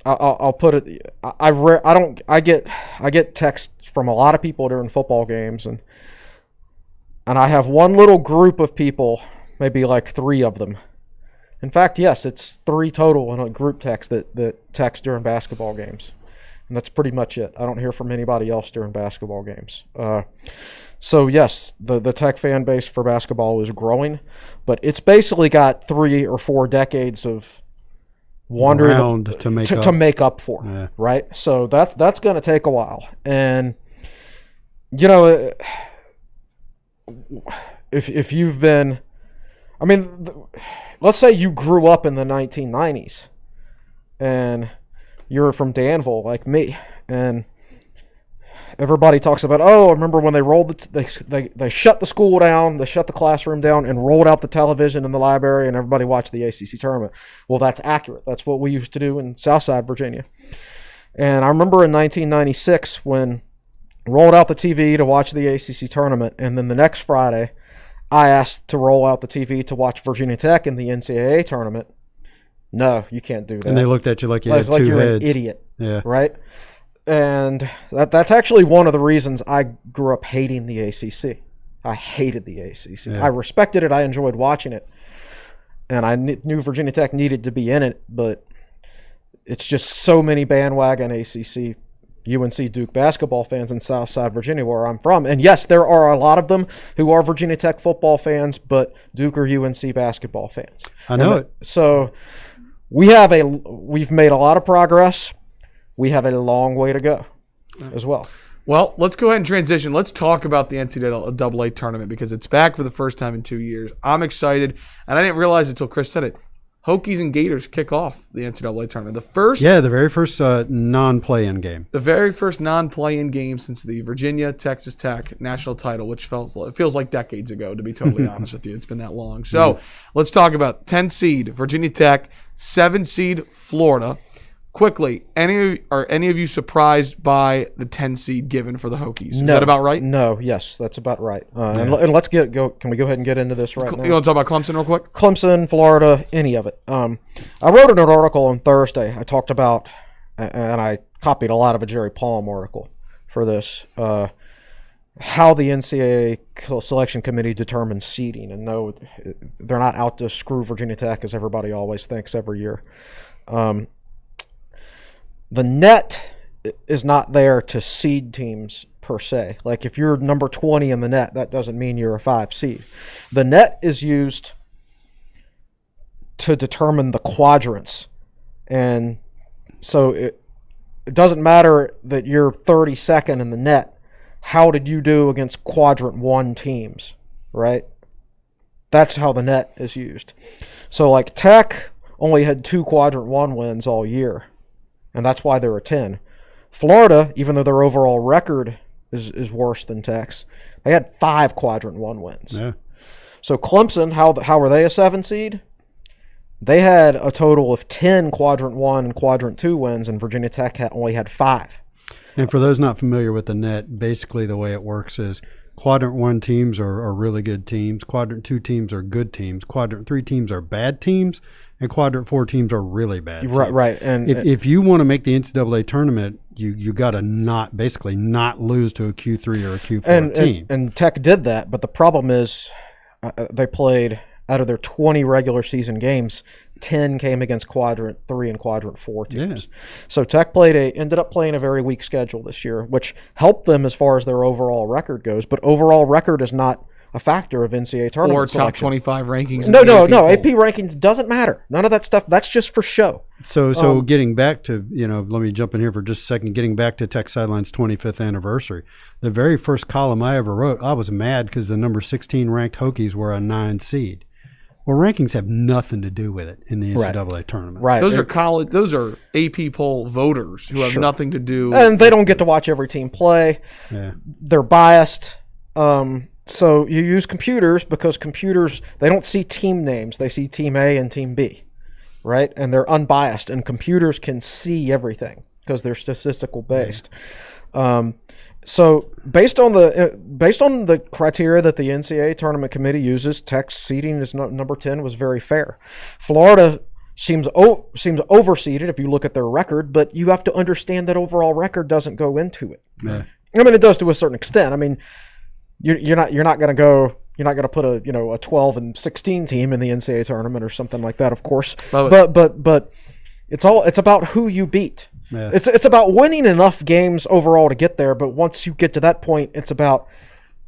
I'll put it. I get texts from a lot of people during football games, and I have one little group of people, maybe like 3 of them. In fact, yes, it's 3 total in a group text that text during basketball games, and that's pretty much it. I don't hear from anybody else during basketball games. So yes, the Tech fan base for basketball is growing, but it's basically got 3 or 4 decades of wandering to make up for, yeah. Right? So that's going to take a while, and you know, if you've been, I mean, let's say you grew up in the 1990s, and you're from Danville like me, and everybody talks about, I remember when they rolled they shut the school down, they shut the classroom down, and rolled out the television in the library, and everybody watched the ACC tournament. Well, that's accurate. That's what we used to do in Southside Virginia. And I remember in 1996 when rolled out the TV to watch the ACC tournament, and then the next Friday, I asked to roll out the TV to watch Virginia Tech in the NCAA tournament. No, you can't do that. And they looked at you like you had 2 heads. You're an idiot. Yeah. Right? And that's actually one of the reasons I grew up hating the ACC. I hated the ACC. Yeah. I respected it. I enjoyed watching it. And I knew Virginia Tech needed to be in it, but it's just so many bandwagon ACC, UNC, Duke basketball fans in Southside Virginia, where I'm from. And yes, there are a lot of them who are Virginia Tech football fans, but Duke or UNC basketball fans. I know it. So we've made a lot of progress. We have a long way to go as well. Well, let's go ahead and transition. Let's talk about the NCAA tournament because it's back for the first time in 2 years. I'm excited, and I didn't realize it until Chris said it. Hokies and Gators kick off the NCAA tournament. The very first non-play-in game. The very first non-play-in game since the Virginia-Texas Tech national title, which feels like decades ago, to be totally honest with you. It's been that long. So let's talk about 10 seed Virginia Tech, 7 seed Florida. Quickly, are any of you surprised by the 10 seed given for the Hokies? Is that about right? No, yes, that's about right. And let's go. Can we go ahead and get into this right now? You want to talk about Clemson real quick? Clemson, Florida, any of it. I wrote an article on Thursday. I talked about, and I copied a lot of a Jerry Palm article for this, how the NCAA selection committee determines seeding. And no, they're not out to screw Virginia Tech as everybody always thinks every year. The net is not there to seed teams per se. Like if you're number 20 in the net, that doesn't mean you're a 5 seed. The net is used to determine the quadrants. And so it doesn't matter that you're 32nd in the net. How did you do against quadrant 1 teams, right? That's how the net is used. So like Tech only had 2 quadrant 1 wins all year. And that's why they're a 10. Florida, even though their overall record is worse than Tech's, they had 5 quadrant 1 wins. Yeah. So Clemson, how were they a 7 seed? They had a total of 10 quadrant 1 and quadrant 2 wins, and Virginia Tech only had 5. And for those not familiar with the net, basically the way it works is quadrant 1 teams are really good teams. Quadrant 2 teams are good teams. Quadrant 3 teams are bad teams. And quadrant 4 teams are really bad teams. Right. And if you want to make the NCAA tournament, you got to not lose to a Q3 or a Q4 team. And Tech did that, but the problem is they played out of their 20 regular season games, 10 came against quadrant 3 and quadrant 4 teams. Yeah. So Tech ended up playing a very weak schedule this year, which helped them as far as their overall record goes. But overall record is not a factor of NCAA tournament or selection. top 25 rankings. No. AP rankings doesn't matter. None of that stuff. That's just for show. So getting back to, let me jump in here for just a second. Getting back to Tech Sideline's 25th anniversary, the very first column I ever wrote, I was mad because the number 16 ranked Hokies were a 9 seed. Well, rankings have nothing to do with it in the NCAA tournament. Right. Those are AP poll voters who have nothing to do. And they don't get to watch every team play. Yeah. They're biased. So you use computers because computers, they don't see team names. They see team A and team B, right? And they're unbiased. And computers can see everything because they're statistical based. Yeah. So based on the criteria that the NCAA Tournament Committee uses, Tech's seeding as number 10 was very fair. Florida seems overseeded if you look at their record, but you have to understand that overall record doesn't go into it. Yeah. I mean, it does to a certain extent. I mean, you're not going to put a 12 and 16 team in the NCAA Tournament or something like that, of course. But it's about who you beat. Yeah. It's about winning enough games overall to get there, but once you get to that point, it's about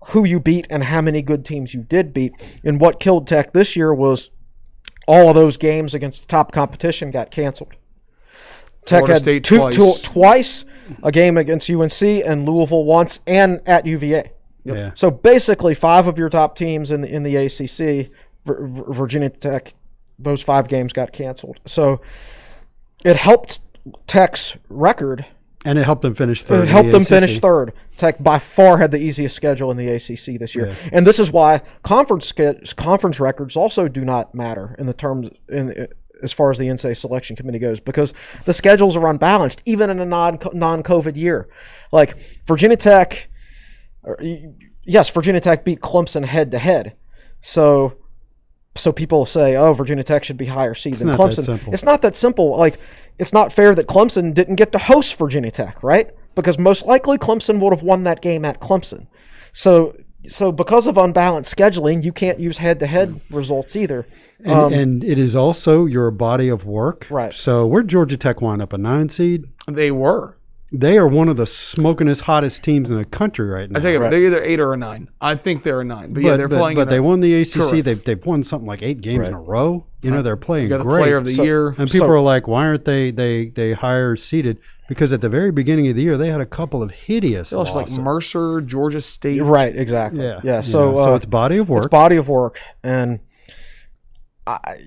who you beat and how many good teams you did beat. And what killed Tech this year was all of those games against the top competition got canceled. Tech Florida had State twice, a game against UNC and Louisville once, and at UVA. Yeah. So basically, 5 of your top teams in the ACC, Virginia Tech, those 5 games got canceled. So it helped Tech's record. And it helped them finish third. It helped them finish third. Tech by far had the easiest schedule in the ACC this year. Yeah. And this is why conference records also do not matter as far as the NCAA selection committee goes, because the schedules are unbalanced, even in a non-COVID year. Like Virginia Tech beat Clemson head-to-head. So people say, oh, Virginia Tech should be higher seed than Clemson. It's not that simple. Like, it's not fair that Clemson didn't get to host Virginia Tech, right? Because most likely Clemson would have won that game at Clemson. So because of unbalanced scheduling, you can't use head-to-head results either. And it is also your body of work. Right. So where'd Georgia Tech wind up, a 9 seed? They were. They are one of the smokingest, hottest teams in the country right now. I think they're either 8 or a 9. I think they're a 9. But yeah, they're playing. But they won the ACC. Correct. They've won something like 8 games in a row. You know, they're playing got the great. player of the year. And people are like, why aren't they higher seeded? Because at the very beginning of the year, they had a couple of hideous losses. Like Mercer, Georgia State. Right, exactly. Yeah. So it's body of work. It's body of work. And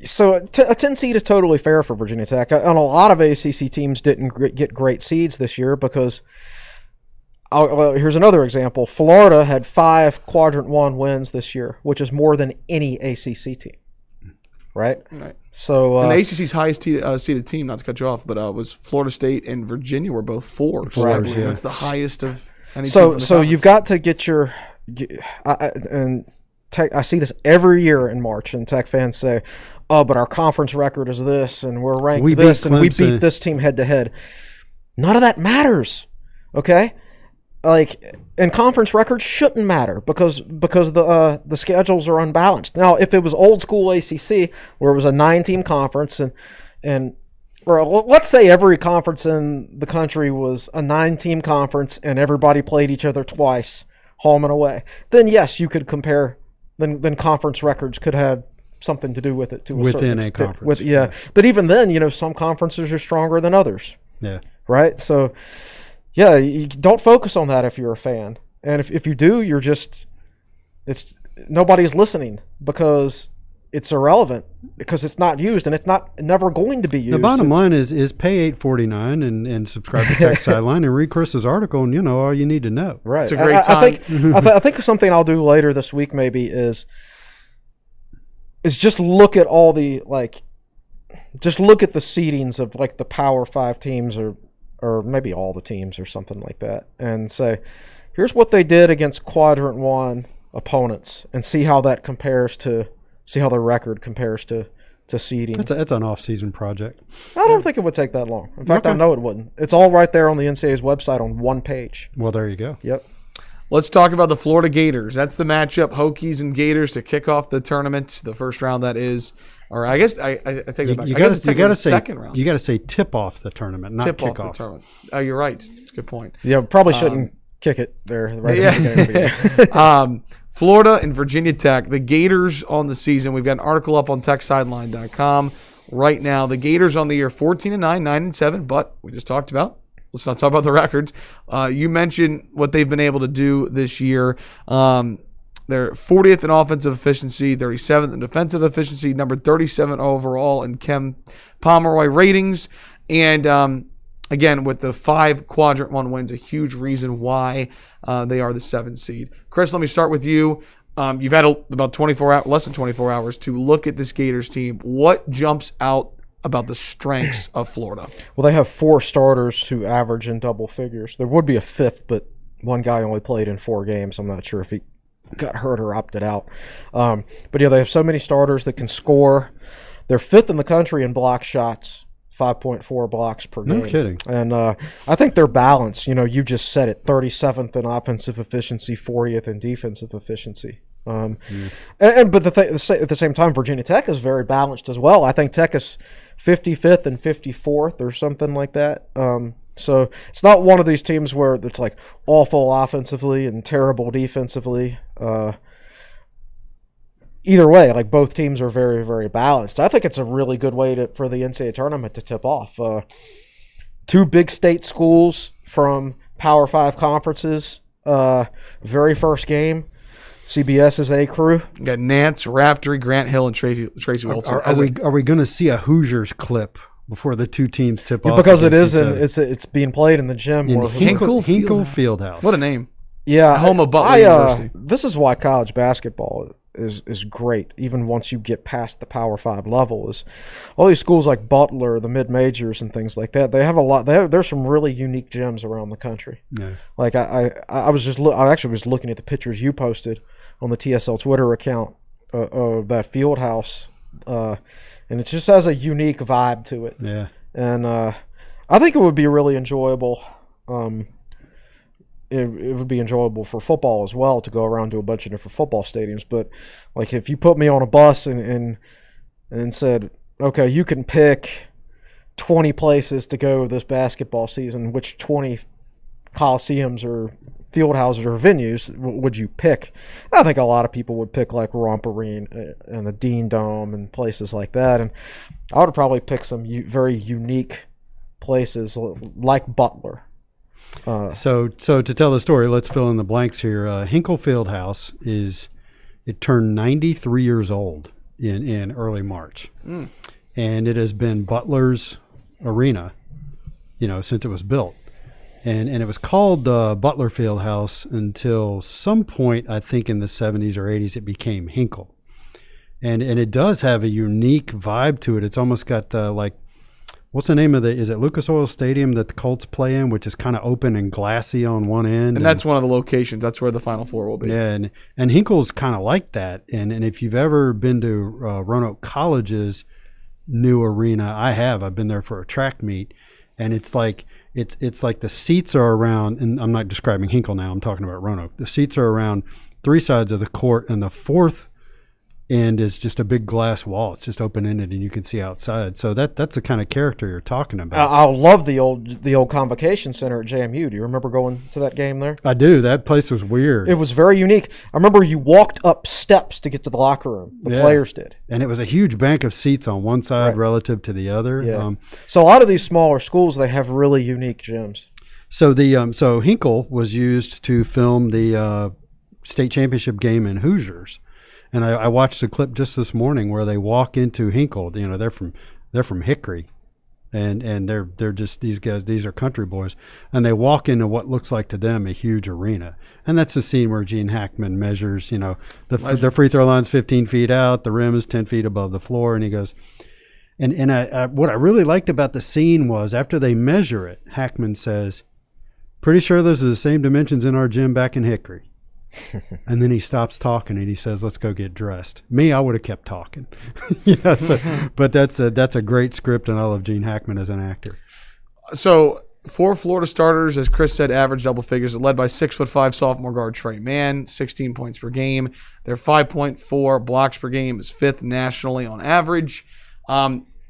so a 10 seed is totally fair for Virginia Tech. And a lot of ACC teams didn't get great seeds this year because here's another example. Florida had 5 Quadrant 1 wins this year, which is more than any ACC team. Right. So and the ACC's highest seeded team, not to cut you off, but was Florida State and Virginia were both 4. So I believe that's the highest of any team. So you've got to get Tech, I see this every year in March, and Tech fans say, "Oh, but our conference record is this, and we're ranked this, and we beat this team head to head." None of that matters, okay? Like, and conference records shouldn't matter because the schedules are unbalanced. Now, if it was old school ACC where it was a 9-team conference or let's say every conference in the country was a 9-team conference and everybody played each other twice, home and away, then yes, you could compare. Then conference records could have something to do with it within a conference. But even then, some conferences are stronger than others. Yeah. Right. So, yeah, you don't focus on that if you're a fan, and if you do, nobody's listening because it's irrelevant because it's not used and it's never going to be used. The bottom line is pay $8.49 and subscribe to Tech Sideline and read Chris's article and all you need to know. Right. It's a great time. I think something I'll do later this week maybe is just look at all the just look at the seedings of like the Power 5 teams or maybe all the teams or something like that and say, here's what they did against Quadrant 1 opponents and see how that compares to how their record compares to seeding. That's an off-season project. I don't think it would take that long. In fact, I know it wouldn't. It's all right there on the NCAA's website on one page. Well, there you go. Yep. Let's talk about the Florida Gators. That's the matchup, Hokies and Gators, to kick off the tournament, the first round that is. Or I guess I take that back. You got to say second round. You got to say tip off the tournament, not kick off the tournament. Oh, you're right. It's a good point. Yeah, probably shouldn't kick it there right at the beginning. Florida and Virginia Tech, the Gators on the season. We've got an article up on techsideline.com right now. The Gators on the year 14-9, 9-7, but we just talked about. Let's not talk about the records. You mentioned what they've been able to do this year. The They're 40th in offensive efficiency, 37th in defensive efficiency, number 37 overall in Kem Pomeroy ratings. And again, with the 5 quadrant 1 wins, a huge reason why they are the 7th seed. Chris, let me start with you. You've had about less than 24 hours to look at this Gators team. What jumps out about the strengths of Florida? Well, they have 4 starters who average in double figures. There would be a 5th, but one guy only played in 4 games. I'm not sure if he got hurt or opted out. But yeah, they have so many starters that can score. They're 5th in the country in block shots, 5.4 blocks per game. No kidding. And I think they're balanced. You just said it, 37th in offensive efficiency, 40th in defensive efficiency. But at the same time, Virginia Tech is very balanced as well. I think Tech is 55th and 54th or something like that. So it's not one of these teams where it's like awful offensively and terrible defensively. Either way, like both teams are very, very balanced. I think it's a really good way for the NCAA tournament to tip off. 2 big state schools from Power 5 conferences. Very first game. CBS's A crew. You got Nance, Raftery, Grant Hill, and Tracy Wilson. Are we going to see a Hoosiers clip before the 2 teams tip off? Because it's being played in the gym. In Hinkle Fieldhouse. What a name. Yeah. Home of Butler University. This is why college basketball is great, even once you get past the Power 5 level. Is all these schools like Butler, the mid-majors and things like that, they have a lot. There's some really unique gyms around the country. Yeah. Like I actually was looking at the pictures you posted on the TSL Twitter account of that field house, and it just has a unique vibe to it. Yeah. And I think it would be really enjoyable. It would be enjoyable for football as well to go around to a bunch of different football stadiums. But like if you put me on a bus and said, okay, you can pick 20 places to go this basketball season, which 20 coliseums or field houses or venues would you pick? I think a lot of people would pick like Romperine and the Dean Dome and places like that. And I would probably pick some very unique places like Butler. So to tell the story, let's fill in the blanks here. Hinkle Fieldhouse turned 93 years old in early March, and it has been Butler's arena, since it was built, and it was called Butler Fieldhouse until some point, I think in the 70s or 80s, it became Hinkle, and it does have a unique vibe to it. It's almost got what's the name of is it Lucas Oil Stadium that the Colts play in, which is kind of open and glassy on one end? And that's one of the locations. That's where the Final Four will be. Yeah, and Hinkle's kind of like that. And if you've ever been to Roanoke College's new arena, I have. I've been there for a track meet, and it's like the seats are around. And I'm not describing Hinkle now. I'm talking about Roanoke. The seats are around 3 sides of the court, and the 4th end is just a big glass wall. It's just open-ended, and you can see outside. So that's the kind of character you're talking about. I love the old Convocation Center at JMU. Do you remember going to that game there? I do. That place was weird. It was very unique. I remember you walked up steps to get to the locker room. The players did. And it was a huge bank of seats on one side relative to the other. Yeah. So a lot of these smaller schools, they have really unique gyms. So so Hinkle was used to film the state championship game in Hoosiers. And I watched a clip just this morning where they walk into Hinkle. They're from Hickory, and they're just these guys. These are country boys, and they walk into what looks like to them a huge arena. And that's the scene where Gene Hackman measures. The free throw line's 15 feet out, the rim is 10 feet above the floor, and he goes. And what I really liked about the scene was after they measure it, Hackman says, "Pretty sure those are the same dimensions in our gym back in Hickory." And then he stops talking and he says, "Let's go get dressed." Me, I would have kept talking. But that's a great script, and I love Gene Hackman as an actor. So 4 Florida starters, as Chris said, average double figures, led by 6'5" sophomore guard Trey Mann, 16 points per game. Their 5.4 blocks per game is 5th nationally on average.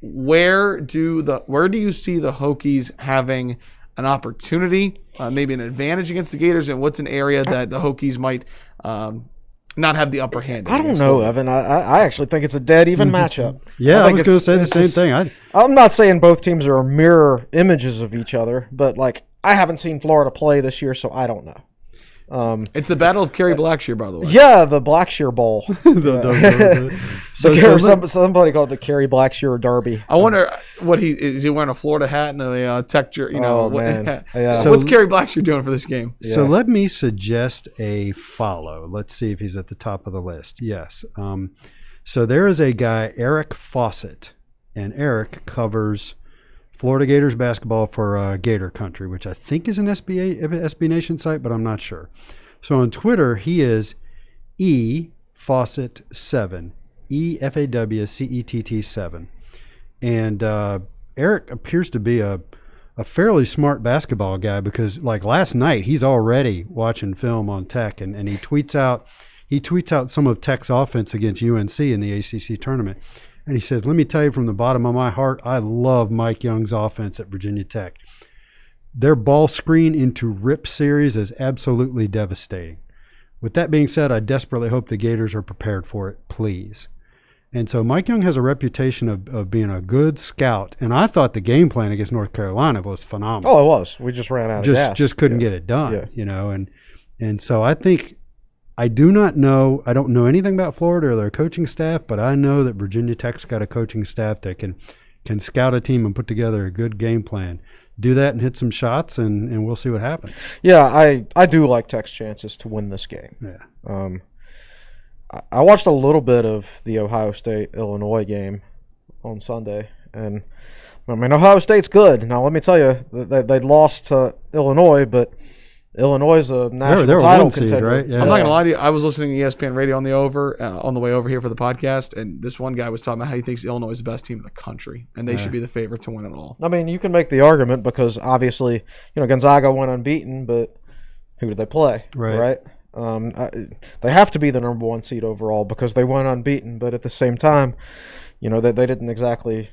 Where do you see the Hokies having an opportunity, maybe an advantage against the Gators, and what's an area that the Hokies might not have the upper hand? I don't know, Evan. I actually think it's a dead even matchup. Yeah, I was going to say the same thing. I'm not saying both teams are mirror images of each other, but I haven't seen Florida play this year, so I don't know. It's the Battle of Kerry Blackshear, by the way. Yeah, the Blackshear Bowl. Somebody called it the Kerry Blackshear Derby. I wonder what is he wearing a Florida hat and a tech shirt? Man. Yeah. What's Kerry Blackshear doing for this game? So let me suggest a follow. Let's see if he's at the top of the list. Yes. So there is a guy, Eric Fawcett, and Eric covers Florida Gators basketball for Gator Country, which I think is an SB Nation site, but I'm not sure. So on Twitter, he is Fawcett7, EFAWCETT7. And Eric appears to be a fairly smart basketball guy because, like, last night, he's already watching film on Tech, and he tweets out some of Tech's offense against UNC in the ACC tournament. And he says, let me tell you from the bottom of my heart, I love Mike Young's offense at Virginia Tech. Their ball screen into rip series is absolutely devastating. With that being said, I desperately hope the Gators are prepared for it, please. And so Mike Young has a reputation of being a good scout. And I thought the game plan against North Carolina was phenomenal. Oh, it was. We just ran out of gas. Just couldn't get it done, And so I think I don't know anything about Florida or their coaching staff, but I know that Virginia Tech's got a coaching staff that can scout a team and put together a good game plan. Do that and hit some shots, and we'll see what happens. Yeah, I do like Tech's chances to win this game. Yeah. I watched a little bit of the Ohio State-Illinois game on Sunday, and I mean, Ohio State's good. Now, let me tell you, they lost to Illinois, but Illinois is a national title contender. Right? Yeah. I'm not gonna lie to you. I was listening to ESPN Radio on the way over here for the podcast, and this one guy was talking about how he thinks Illinois is the best team in the country, and they should be the favorite to win it all. I mean, you can make the argument because obviously, Gonzaga went unbeaten, but who did they play? Right. They have to be the number one seed overall because they went unbeaten, but at the same time, they didn't exactly.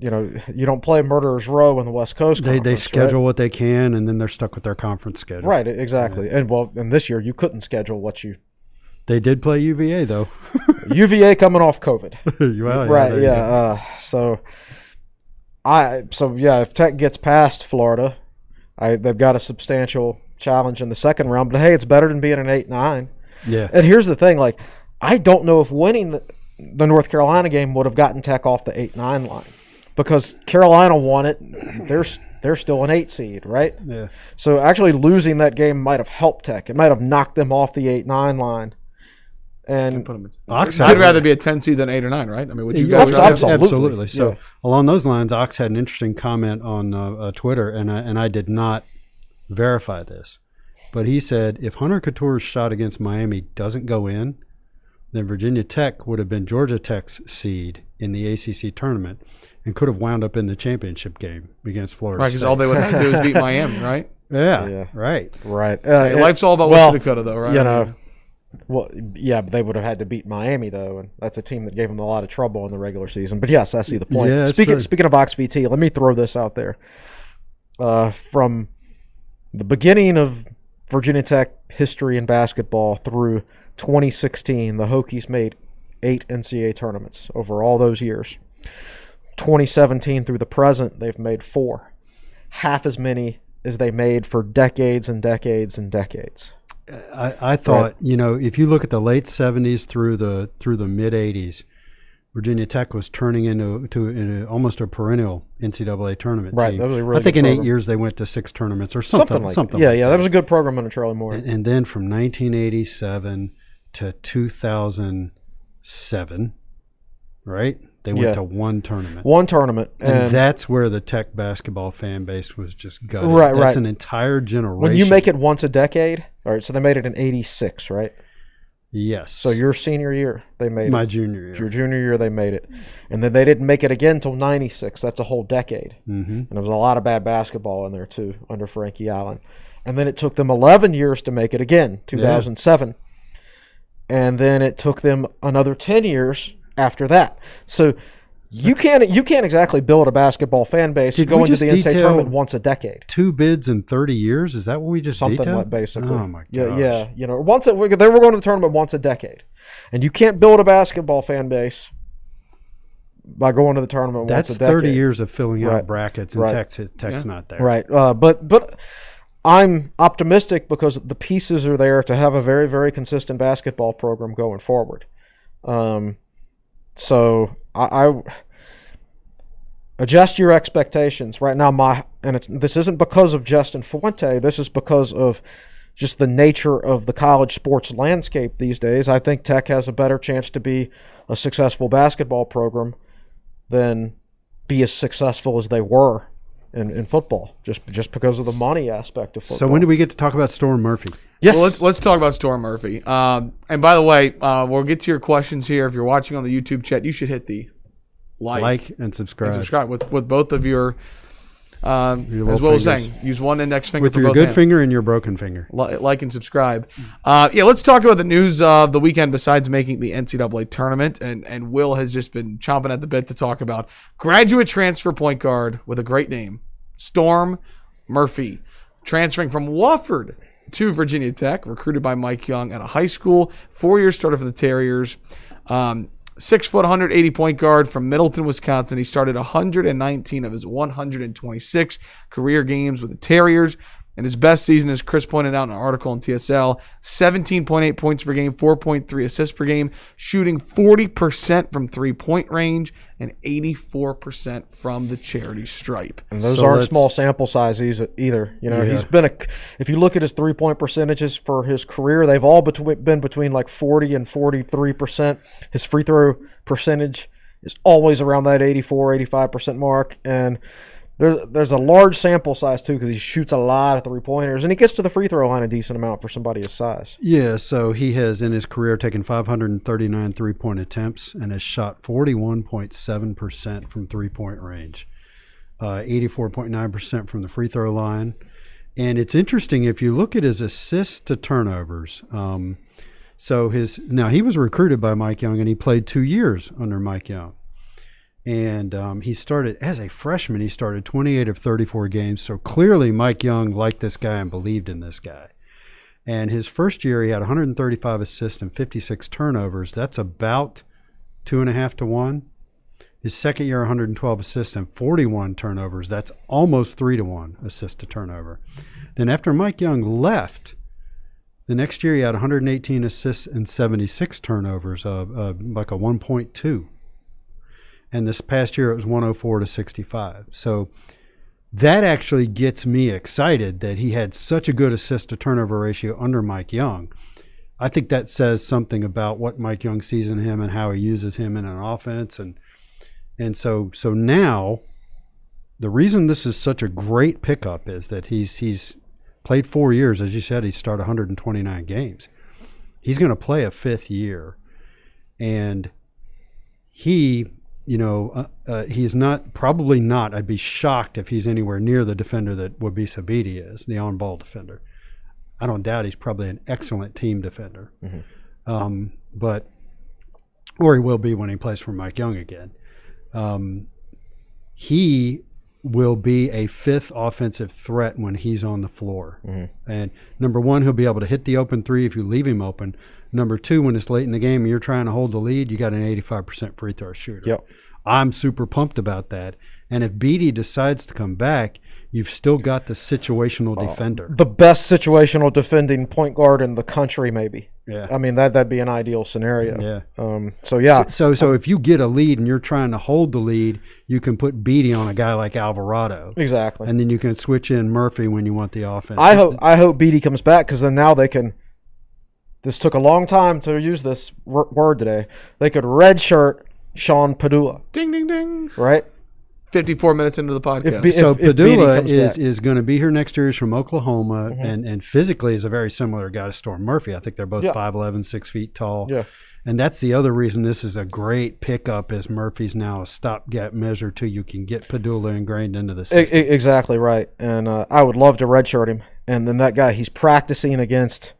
You don't play Murderers Row in the West Coast Conference. They schedule what they can, and then they're stuck with their conference schedule. Right, exactly. Yeah. And this year you couldn't schedule what you. They did play UVA though. UVA coming off COVID. Right. Yeah. If Tech gets past Florida, they've got a substantial challenge in the second round. But hey, it's better than being an 8-9. Yeah. And here's the thing: I don't know if winning the North Carolina game would have gotten Tech off the 8-9 line. Because Carolina won it, they're still an 8 seed, right? Yeah. So actually losing that game might have helped Tech. It might have knocked them off the 8-9 line. And Ox would rather be a 10 seed than 8 or 9, right? I mean, would you guys? Absolutely. So along those lines, Ox had an interesting comment on Twitter, and I did not verify this, but he said if Hunter Couture's shot against Miami doesn't go in, then Virginia Tech would have been Georgia Tech's seed in the ACC tournament and could have wound up in the championship game against Florida State. Right, because all they would have to do is beat Miami, right? Yeah. Right. Life's all about what shoulda, coulda, though, right? But they would have had to beat Miami, though, and that's a team that gave them a lot of trouble in the regular season. But yes, I see the point. Yeah, speaking of Ox VT, let me throw this out there. From the beginning of Virginia Tech history in basketball through 2016, the Hokies made 8 NCAA tournaments over all those years. 2017 through the present, they've made 4. Half as many as they made for decades and decades and decades. I thought, if you look at the late 70s through the mid 80s, Virginia Tech was turning into almost a perennial NCAA tournament team. That was a really I think good in program. 8 years they went to 6 tournaments or something like that. That was a good program under Charlie Moore. And then from 1987 to 2007, right? They went to one tournament. And that's where the Tech basketball fan base was just gutted. Right. That's an entire generation. When you make it once a decade, all right, so they made it in 86, right? Yes. So your senior year, they made My it. junior year. Your junior year, they made it. And then they didn't make it again until 96. That's a whole decade. Mm-hmm. And there was a lot of bad basketball in there, too, under Frankie Allen. And then it took them 11 years to make it again, 2007. Yeah. And then it took them another 10 years after that. So you can't exactly build a basketball fan base going to the NCAA tournament once a decade. 2 bids in 30 years? Is that what we just Something detailed? like basically. Oh my gosh. Yeah. They were going to the tournament once a decade, and you can't build a basketball fan base by going to the tournament once a decade. That's 30 years of filling out brackets, and Tech's not there. Right. But I'm optimistic because the pieces are there to have a very, very consistent basketball program going forward. So I adjust your expectations right now. This isn't because of Justin Fuente. This is because of just the nature of the college sports landscape these days. I think Tech has a better chance to be a successful basketball program than be as successful as they were in football, just because of the money aspect of football. So when do we get to talk about Storm Murphy? Yes. Well, let's talk about Storm Murphy. And by the way, we'll get to your questions here. If you're watching on the YouTube chat, you should hit the like and subscribe. with both of your as well as saying, use one index finger with for your both good hands. finger and your broken finger. Like and subscribe. Let's talk about the news of the weekend besides making the NCAA tournament. And Will has just been chomping at the bit to talk about graduate transfer point guard with a great name, Storm Murphy, transferring from Wofford to Virginia Tech, recruited by Mike Young at a high school, 4-year starter for the Terriers. 6 foot, 180 point guard from Middleton, Wisconsin. He started 119 of his 126 career games with the Terriers. And his best season, as Chris pointed out in an article in TSL, 17.8 points per game, 4.3 assists per game, shooting 40% from three-point range and 84% from the charity stripe. And those aren't small sample sizes either. He's been if you look at his three-point percentages for his career, they've all been between like 40 and 43%. His free throw percentage is always around that 84, 85% mark. And there's a large sample size, too, because he shoots a lot of three-pointers, and he gets to the free throw line a decent amount for somebody his size. Yeah, so he has, in his career, taken 539 three-point attempts and has shot 41.7% from three-point range, 84.9% from the free throw line. And it's interesting, if you look at his assists to turnovers, now he was recruited by Mike Young, and he played 2 years under Mike Young. And he started, as a freshman, he started 28 of 34 games. So clearly Mike Young liked this guy and believed in this guy. And his first year, he had 135 assists and 56 turnovers. That's about 2.5 to 1. His second year, 112 assists and 41 turnovers. That's almost 3 to 1 assist to turnover. Then after Mike Young left, the next year he had 118 assists and 76 turnovers, like a 1.2. And this past year, it was 104 to 65. So that actually gets me excited that he had such a good assist-to-turnover ratio under Mike Young. I think that says something about what Mike Young sees in him and how he uses him in an offense. And so now, the reason this is such a great pickup is that he's played 4 years. As you said, he started 129 games. He's going to play a fifth year. And he is probably not. I'd be shocked if he's anywhere near the defender that Wabisa Bede is, the on-ball defender. I don't doubt he's probably an excellent team defender. Mm-hmm. Or he will be when he plays for Mike Young again. He will be a fifth offensive threat when he's on the floor. Mm-hmm. And number one, he'll be able to hit the open three if you leave him open. Number two, when it's late in the game and you're trying to hold the lead, you got an 85% free throw shooter. Yep. I'm super pumped about that. And if Beatty decides to come back, you've still got the situational defender. The best situational defending point guard in the country, maybe. Yeah. I mean, that'd be an ideal scenario. Yeah. So if you get a lead and you're trying to hold the lead, you can put Beatty on a guy like Alvarado. Exactly. And then you can switch in Murphy when you want the offense. I hope Beatty comes back, because then now they can. This took a long time to use this word today. They could redshirt Sean Padula. Ding, ding, ding. Right? 54 minutes into the podcast. Padula is going to be here next year. He's from Oklahoma, Mm-hmm. and physically is a very similar guy to Storm Murphy. I think they're both 5'11", 6 feet tall. Yeah. And that's the other reason this is a great pickup, is Murphy's now a stopgap measure till you can get Padula ingrained into the system. Exactly right. And I would love to redshirt him. And then that guy, he's practicing against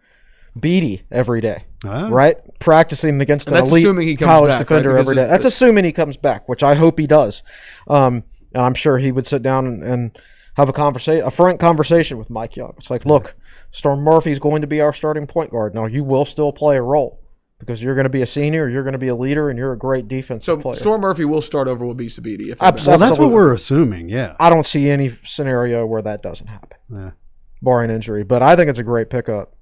Beatty every day, right? Practicing against an elite college defender every day. That's assuming he comes back, which I hope he does. And I'm sure he would sit down and have a frank conversation with Mike Young. It's like, look, Storm Murphy's going to be our starting point guard. Now, you will still play a role because you're going to be a senior, you're going to be a leader, and you're a great defensive player. So Storm Murphy will start over Wabisa Bede. Well, that's what we're assuming, yeah. I don't see any scenario where that doesn't happen. Yeah. barring injury. But I think it's a great pickup.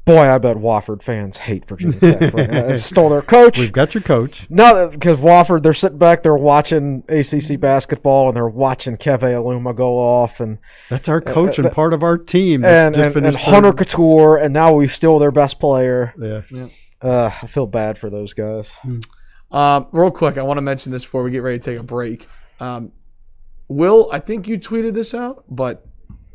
Boy, I bet Wofford fans hate Virginia Tech. Right now. They stole their coach. We've got your coach. No, because Wofford, they're sitting back, they're watching ACC basketball, and they're watching Keve Aluma go off. And that's our coach and part of our team. And Hunter Couture, and now we steal their best player. Yeah. I feel bad for those guys. Real quick, I want to mention this before we get ready to take a break. Will, I think you tweeted this out, but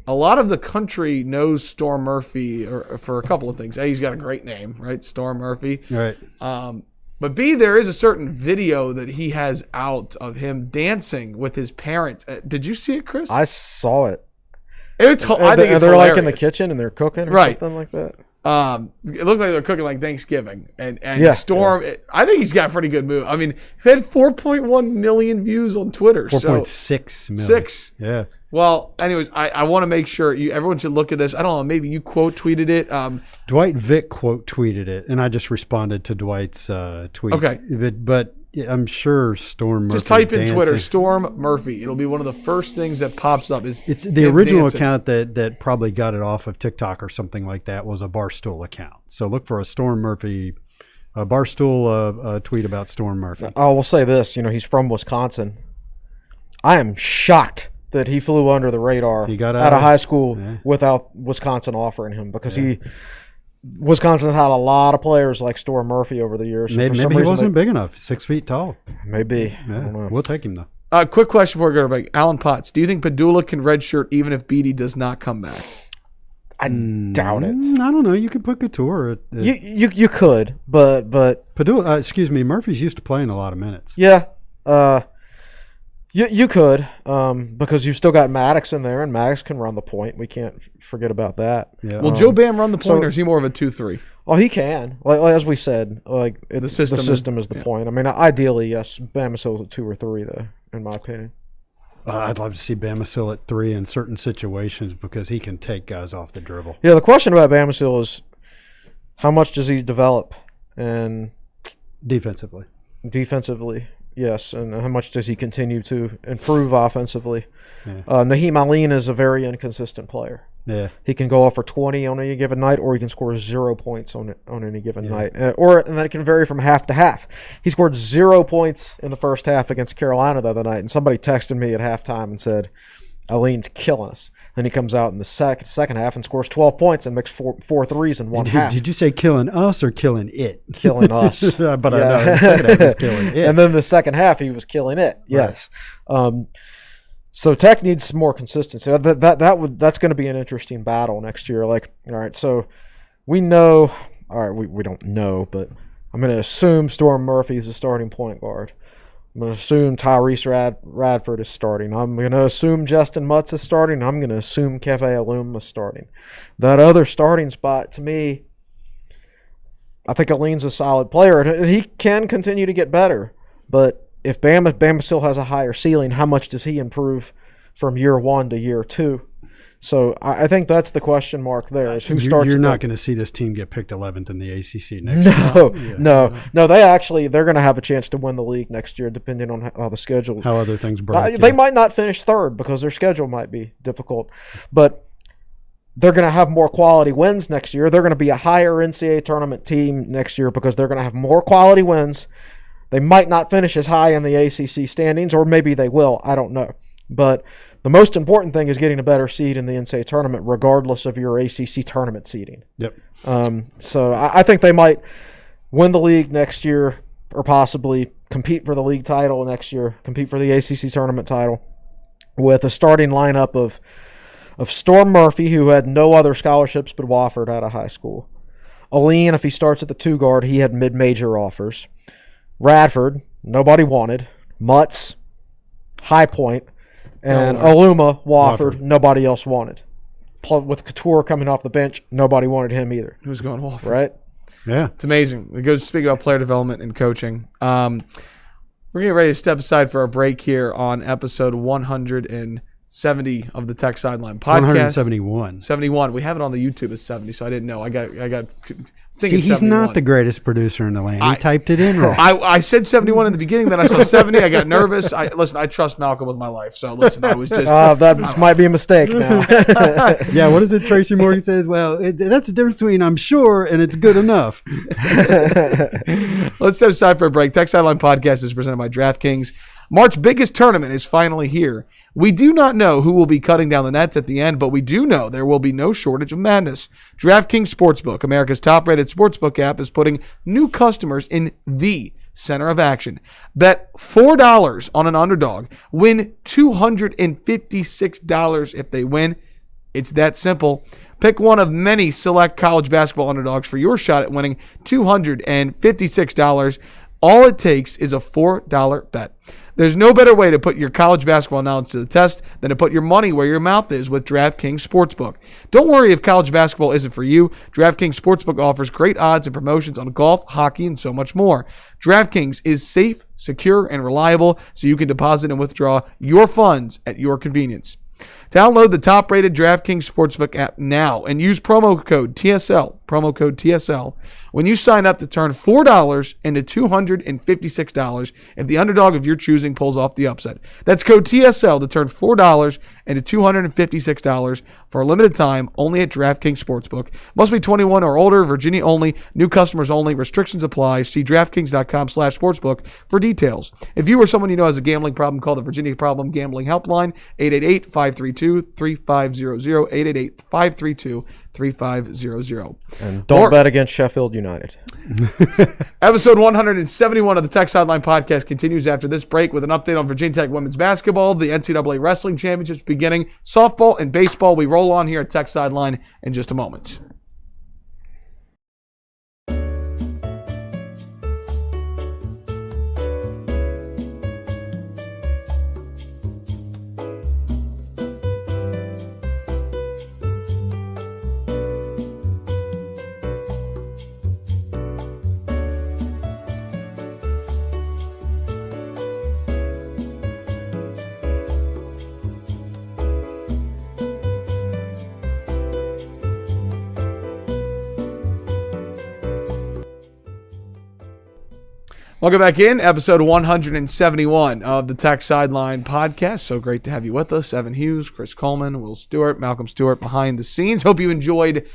a lot of the country knows Storm Murphy for a couple of things. A, he's got a great name, right? Storm Murphy. Right. But B, there is a certain video that he has out of him dancing with his parents. Did you see it, Chris? I saw it. I think it's they're hilarious. like in the kitchen and they're cooking or something like that. It looked like they're cooking like Thanksgiving. And Storm, I think he's got a pretty good move. I mean, he had 4.1 million views on Twitter. 4.6 million. 6. Yeah. Well, anyways, I want to make sure everyone should look at this. I don't know, maybe you quote tweeted it. Dwight Vick quote tweeted it, and I just responded to Dwight's tweet. Okay. But yeah, I'm sure Storm Murphy. Just type in dancing. Twitter, Storm Murphy. It'll be one of the first things that pops up. It's the original account that probably got it off of TikTok or something like that was a Barstool account. So look for a Storm Murphy, a Barstool tweet about Storm Murphy. I will say this, he's from Wisconsin. I am shocked that he flew under the radar out of high school without Wisconsin offering him because Wisconsin had a lot of players like Storm Murphy over the years. Maybe he wasn't big enough, 6 feet tall. Maybe. Yeah. I don't know. We'll take him, though. Quick question before we go to break. Alan Potts, do you think Padula can redshirt even if Beatty does not come back? I doubt it. I don't know. You could put Couture. You could, but Padula, Murphy's used to playing a lot of minutes. Yeah. You could, because you've still got Maddox in there, and Maddox can run the point. We can't forget about that. Yeah. Will Joe Bam run the point, or is he more of a 2-3? Oh, he can. Like as we said, the system is the point. I mean, ideally, yes, Bam is still at 2 or 3, though, in my opinion. I'd love to see Bamasil at 3 in certain situations because he can take guys off the dribble. Yeah, the question about Bamasil is how much does he develop and defensively. Yes, and how much does he continue to improve offensively? Yeah. Naheem Aline is a very inconsistent player. Yeah, he can go off for 20 on any given night, or he can score 0 points on any given night, and that can vary from half to half. He scored 0 points in the first half against Carolina the other night, and somebody texted me at halftime and said, Aline's killing us. Then he comes out in the second half and scores 12 points and makes four threes in one half. Did you say killing us or killing it? Killing us. But I know the second half was killing it. And then the second half he was killing it. Yes. Right. So Tech needs some more consistency. That's going to be an interesting battle next year. All right, so we know. All right, we don't know, but I'm going to assume Storm Murphy is the starting point guard. I'm going to assume Tyrese Radford is starting. I'm going to assume Justin Mutz is starting. I'm going to assume Keve Aluma is starting. That other starting spot, to me, I think Aline's a solid player, and he can continue to get better. But if Bama still has a higher ceiling, how much does he improve from year 1 to year 2? So I think that's the question mark there. Is who starts? You're not going to see this team get picked 11th in the ACC next year. No. They're going to have a chance to win the league next year, depending on how the schedule. How other things break. They might not finish 3rd because their schedule might be difficult, but they're going to have more quality wins next year. They're going to be a higher NCAA tournament team next year because they're going to have more quality wins. They might not finish as high in the ACC standings, or maybe they will. I don't know, but the most important thing is getting a better seed in the NCAA tournament, regardless of your ACC tournament seeding. Yep. So I think they might win the league next year, or possibly compete for the league title next year, compete for the ACC tournament title, with a starting lineup of Storm Murphy, who had no other scholarships but Wofford out of high school. Aline, if he starts at the 2 guard, he had mid-major offers. Radford, nobody wanted. Mutz, High Point. And Aluma, Wofford, nobody else wanted. With Couture coming off the bench, nobody wanted him either. Who's going Wofford? Right? Yeah. It's amazing. It goes to speak about player development and coaching. We're getting ready to step aside for a break here on episode 100 70 of the Tech Sideline podcast. 171. 71. We have it on the YouTube as 70, so I didn't know. I got. See, he's not the greatest producer in the land. He typed it in wrong. I said 71 in the beginning, then I saw 70. I got nervous. Listen, I trust Malcolm with my life. So listen, I was just. That might be a mistake now. Yeah, what is it? Tracy Morgan says, well, that's the difference between I'm sure and it's good enough. Let's step aside for a break. Tech Sideline Podcast is presented by DraftKings. March's biggest tournament is finally here. We do not know who will be cutting down the nets at the end, but we do know there will be no shortage of madness. DraftKings Sportsbook, America's top-rated sportsbook app, is putting new customers in the center of action. Bet $4 on an underdog. Win $256 if they win. It's that simple. Pick one of many select college basketball underdogs for your shot at winning $256. All it takes is a $4 bet. There's no better way to put your college basketball knowledge to the test than to put your money where your mouth is with DraftKings Sportsbook. Don't worry if college basketball isn't for you. DraftKings Sportsbook offers great odds and promotions on golf, hockey, and so much more. DraftKings is safe, secure, and reliable, so you can deposit and withdraw your funds at your convenience. Download the top-rated DraftKings Sportsbook app now and use promo code TSL, when you sign up to turn $4 into $256 if the underdog of your choosing pulls off the upset. That's code TSL to turn $4 into $256 for a limited time only at DraftKings Sportsbook. Must be 21 or older, Virginia only, new customers only, restrictions apply. See DraftKings.com/sportsbook for details. If you or someone you know has a gambling problem, call the Virginia Problem Gambling Helpline, 888-532-3500, 888-532-3500. And don't bet against Sheffield United. Episode 171 of the Tech Sideline Podcast continues after this break with an update on Virginia Tech women's basketball, the NCAA Wrestling Championships beginning, softball, and baseball. We roll on here at Tech Sideline in just a moment. Welcome back in, episode 171 of the Tech Sideline Podcast. So great to have you with us. Evan Hughes, Chris Coleman, Will Stewart, Malcolm Stewart behind the scenes. Hope you enjoyed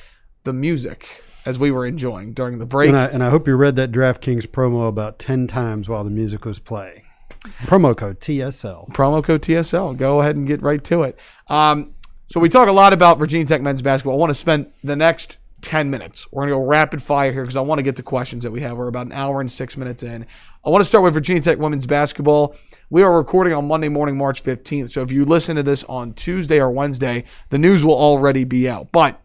the music as we were enjoying during the break. And I hope you read that DraftKings promo about 10 times while the music was playing. Promo code TSL. Promo code TSL. Go ahead and get right to it. So we talk a lot about Virginia Tech men's basketball. I want to spend the next 10 minutes. We're going to go rapid fire here because I want to get to questions that we have. We're about an hour and 6 minutes in. I want to start with Virginia Tech women's basketball. We are recording on Monday morning, March 15th. So if you listen to this on Tuesday or Wednesday, the news will already be out. But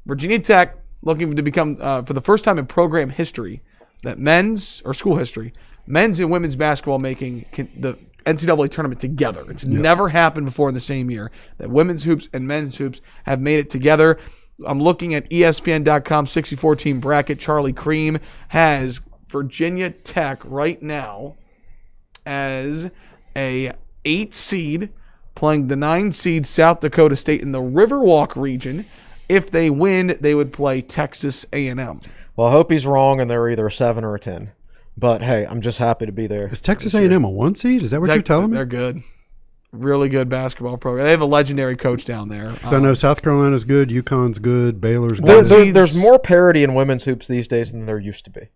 Virginia Tech looking to become, for the first time in program history, that men's and women's basketball making the NCAA tournament together. It's never happened before in the same year that women's hoops and men's hoops have made it together. I'm looking at ESPN.com 64-team bracket. Charlie Cream has Virginia Tech right now as a 8 seed playing the 9 seed South Dakota State in the Riverwalk region. If they win, they would play Texas A&M. Well, I hope he's wrong and they're either a 7 or a 10. But, hey, I'm just happy to be there. Is Texas A&M a 1 seed? Is that what you're telling me? They're good. Really good basketball program. They have a legendary coach down there. So I know South Carolina's good, UConn's good, Baylor's good. There's more parity in women's hoops these days than there used to be.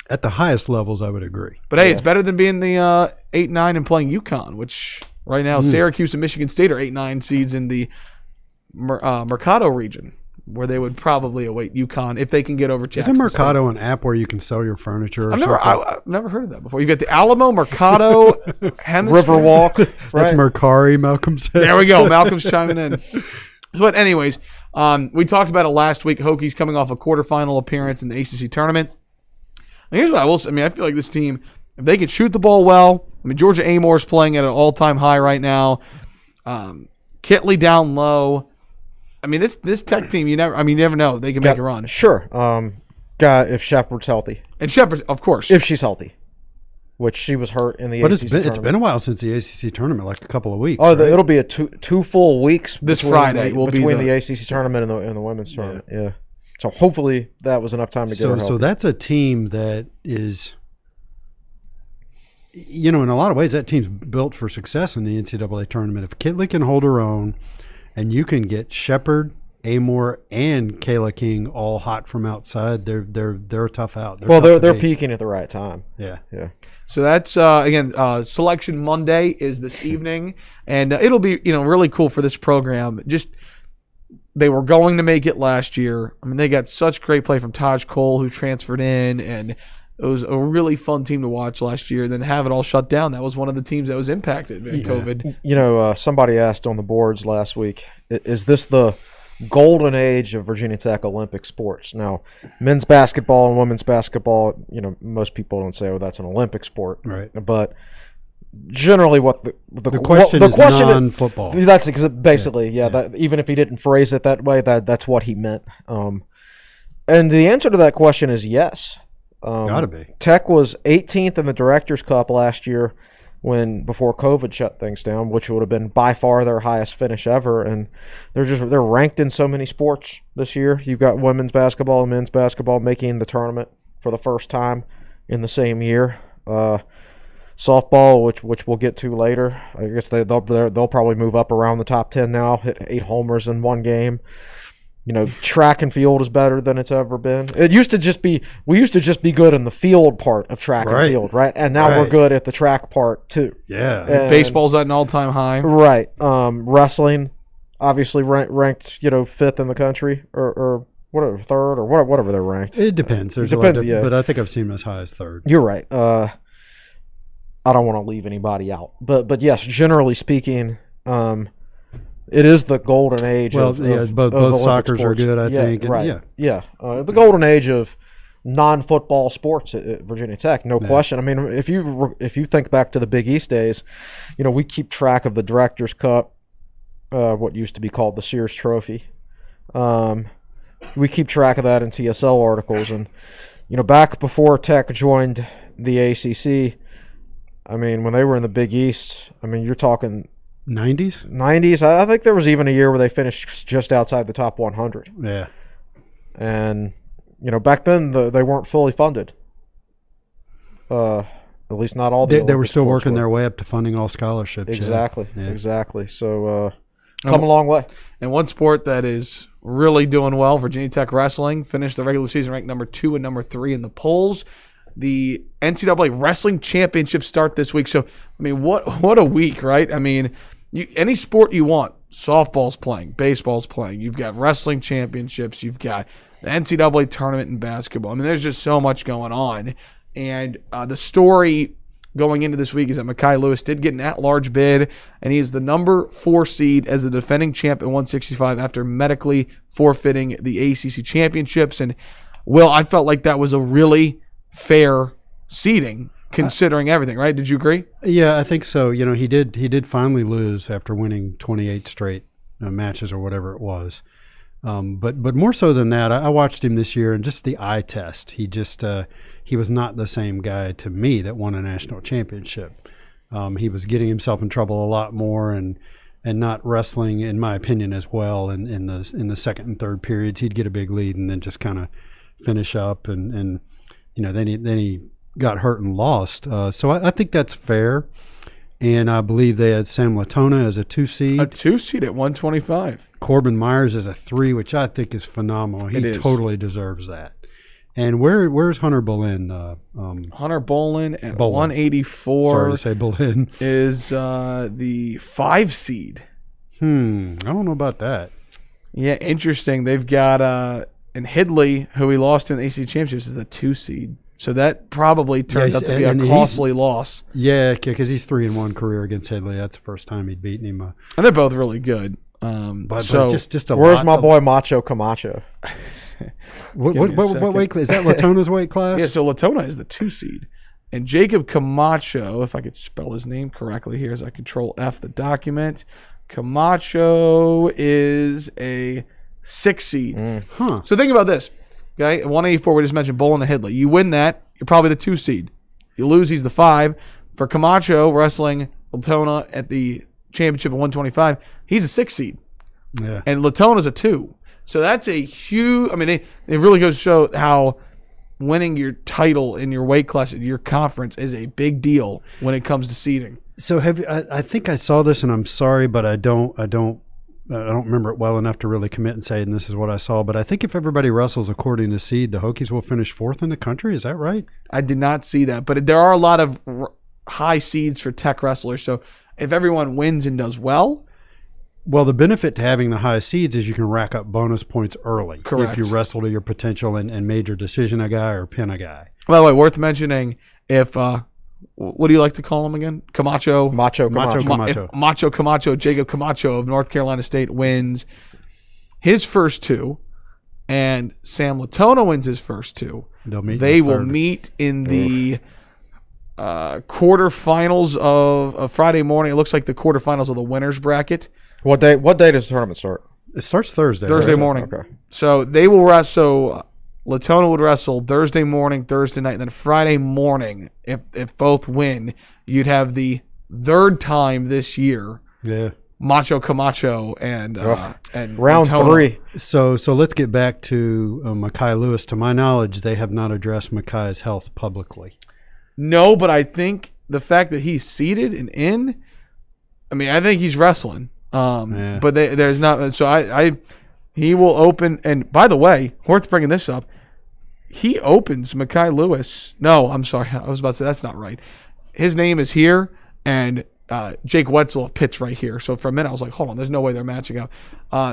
At the highest levels, I would agree. But, hey, it's better than being the 8-9 and playing UConn, which right now Syracuse and Michigan State are 8-9 seeds in the Mercado region, where they would probably await UConn if they can get over Jackson Isn't Mercado an app where you can sell your furniture or something? I've never heard of that before. You've got the Alamo, Mercado, Riverwalk. Right? That's Mercari, Malcolm says. There we go. Malcolm's chiming in. But anyways, we talked about it last week. Hokies coming off a quarterfinal appearance in the ACC tournament. And here's what I will say. I mean, I feel like this team, if they can shoot the ball well, I mean, Georgia Amore's playing at an all-time high right now. Kitley down low. I mean, this Tech team, you never know. They can make a run. Sure. If Shepard's healthy. And Shepard, of course. If she's healthy. which she was hurt in the but ACC tournament. It's been a while since the ACC tournament, like a couple of weeks. Oh, right? it'll be a two full weeks This Friday will be between the ACC tournament and the women's tournament. Yeah. So hopefully that was enough time to get her healthy. So that's a team that is, in a lot of ways, that team's built for success in the NCAA tournament. If Kitley can hold her own, and you can get Shepard, Amore, and Kayla King all hot from outside, they're tough out. They're peaking at the right time. Yeah. So that's again, Selection Monday is this evening, and it'll be really cool for this program. Just they were going to make it last year. I mean, they got such great play from Taj Cole, who transferred in, and it was a really fun team to watch last year. Then have it all shut down. That was one of the teams that was impacted by COVID. Somebody asked on the boards last week, is this the golden age of Virginia Tech Olympic sports? Now, men's basketball and women's basketball, most people don't say, that's an Olympic sport. Right. But generally what the question is non-football. That's because basically, that, even if he didn't phrase it that way, that's what he meant. And the answer to that question is yes. Gotta be. Tech was 18th in the Directors' Cup last year before COVID shut things down, which would have been by far their highest finish ever. And they're ranked in so many sports this year. You've got women's basketball and men's basketball making the tournament for the first time in the same year. Softball, which we'll get to later, I guess they'll probably move up around the top 10 now. Hit 8 homers in one game. Track and field is better than it's ever been. We used to just be good in the field part of track and field, right? And now we're good at the track part too. Yeah. And baseball's at an all-time high. Right. Wrestling, obviously ranked, 5th in the country or whatever, 3rd or whatever they're ranked. It depends. There's a lot of, but I think I've seen them as high as 3rd. You're right. I don't want to leave anybody out, but yes, generally speaking, it is the golden age. Both soccer's are good, I think. Right. The golden age of non-football sports at Virginia Tech, no question. I mean, if you think back to the Big East days, we keep track of the Directors' Cup, what used to be called the Sears Trophy. We keep track of that in TSL articles, and back before Tech joined the ACC, I mean, when they were in the Big East, I mean, you're talking 90s. I think there was even a year where they finished just outside the top 100. Yeah. And back then they weren't fully funded. At least not all. They were still working their way up to funding all scholarships. Exactly. So come a long way. And one sport that is really doing well, Virginia Tech wrestling, finished the regular season ranked number 2 and number 3 in the polls. The NCAA Wrestling Championship start this week. So, I mean, what a week, right? I mean, any sport you want, softball's playing, baseball's playing. You've got wrestling championships. You've got the NCAA tournament in basketball. I mean, there's just so much going on. And the story going into this week is that Mekhi Lewis did get an at-large bid, and he is the number 4 seed as the defending champ at 165 after medically forfeiting the ACC championships. And, Will, I felt like that was a really fair seeding considering everything, right? Did you agree? Yeah, I think so. He did finally lose after winning 28 straight matches or whatever it was. But more so than that, I watched him this year and just the eye test. He was not the same guy to me that won a national championship. He was getting himself in trouble a lot more and not wrestling, in my opinion, as well. In the second and third periods, he'd get a big lead and then just kind of finish up and then he got hurt and lost. So I think that's fair. And I believe they had Sam Latona as a 2 seed. A 2 seed at 125. Corbin Myers as a 3, which I think is phenomenal. He totally deserves that. And where's Hunter Boleyn? Hunter Boleyn at 184. Sorry to say Boleyn. Is the 5 seed. I don't know about that. Yeah, interesting. They've got and Hidley, who he lost in the ACC championships, is a 2 seed. So that probably turned out to be a costly loss. Yeah, because he's 3-1 career against Hidley. That's the first time he'd beaten him. And they're both really good. But just a where's lot my boy Macho Camacho? What weight class? Is that Latona's weight class? Yeah, so Latona is the 2 seed. And Jacob Camacho, if I could spell his name correctly here as I Control F the document, Camacho is a 6 seed. So think about this. Okay, at 184, we just mentioned Boleyn and Hidley. You win that, you're probably the 2 seed. You lose, he's the 5. For Camacho wrestling Latona at the championship at 125, he's a 6 seed. Yeah. And Latona's a 2. So that's a huge. I mean, it really goes to show how winning your title in your weight class at your conference is a big deal when it comes to seeding. So I think I saw this, and I'm sorry, but I don't remember it well enough to really commit and say, and this is what I saw. But I think if everybody wrestles according to seed, the Hokies will finish 4th in the country. Is that right? I did not see that, but there are a lot of high seeds for tech wrestlers. So if everyone wins and does well. Well, the benefit to having the high seeds is you can rack up bonus points early. Correct. If you wrestle to your potential and major decision a guy or pin a guy. By the way, worth mentioning, if what do you like to call him again? Camacho. Macho If Macho Camacho, Jacob Camacho of North Carolina State wins his first 2, and Sam Latona wins his first 2, they will meet in the quarterfinals of Friday morning. It looks like the quarterfinals of the winners bracket. What day does the tournament start? It starts Thursday. Thursday morning. Okay. So they will wrestle. Latona would wrestle Thursday morning, Thursday night, and then Friday morning. If both win, you'd have the 3rd time this year. Yeah. Macho Camacho and round Latona. 3. So let's get back to Mekhi Lewis. To my knowledge, they have not addressed Mekhi's health publicly. No, but I think the fact that he's seated and in, I mean, I think he's wrestling. But there's not. So he will open. And by the way, worth bringing this up, he opens Mekhi Lewis. No, I'm sorry. I was about to say that's not right. His name is here, and Jake Wetzel of Pitt's right here. So for a minute, I was like, hold on, there's no way they're matching up.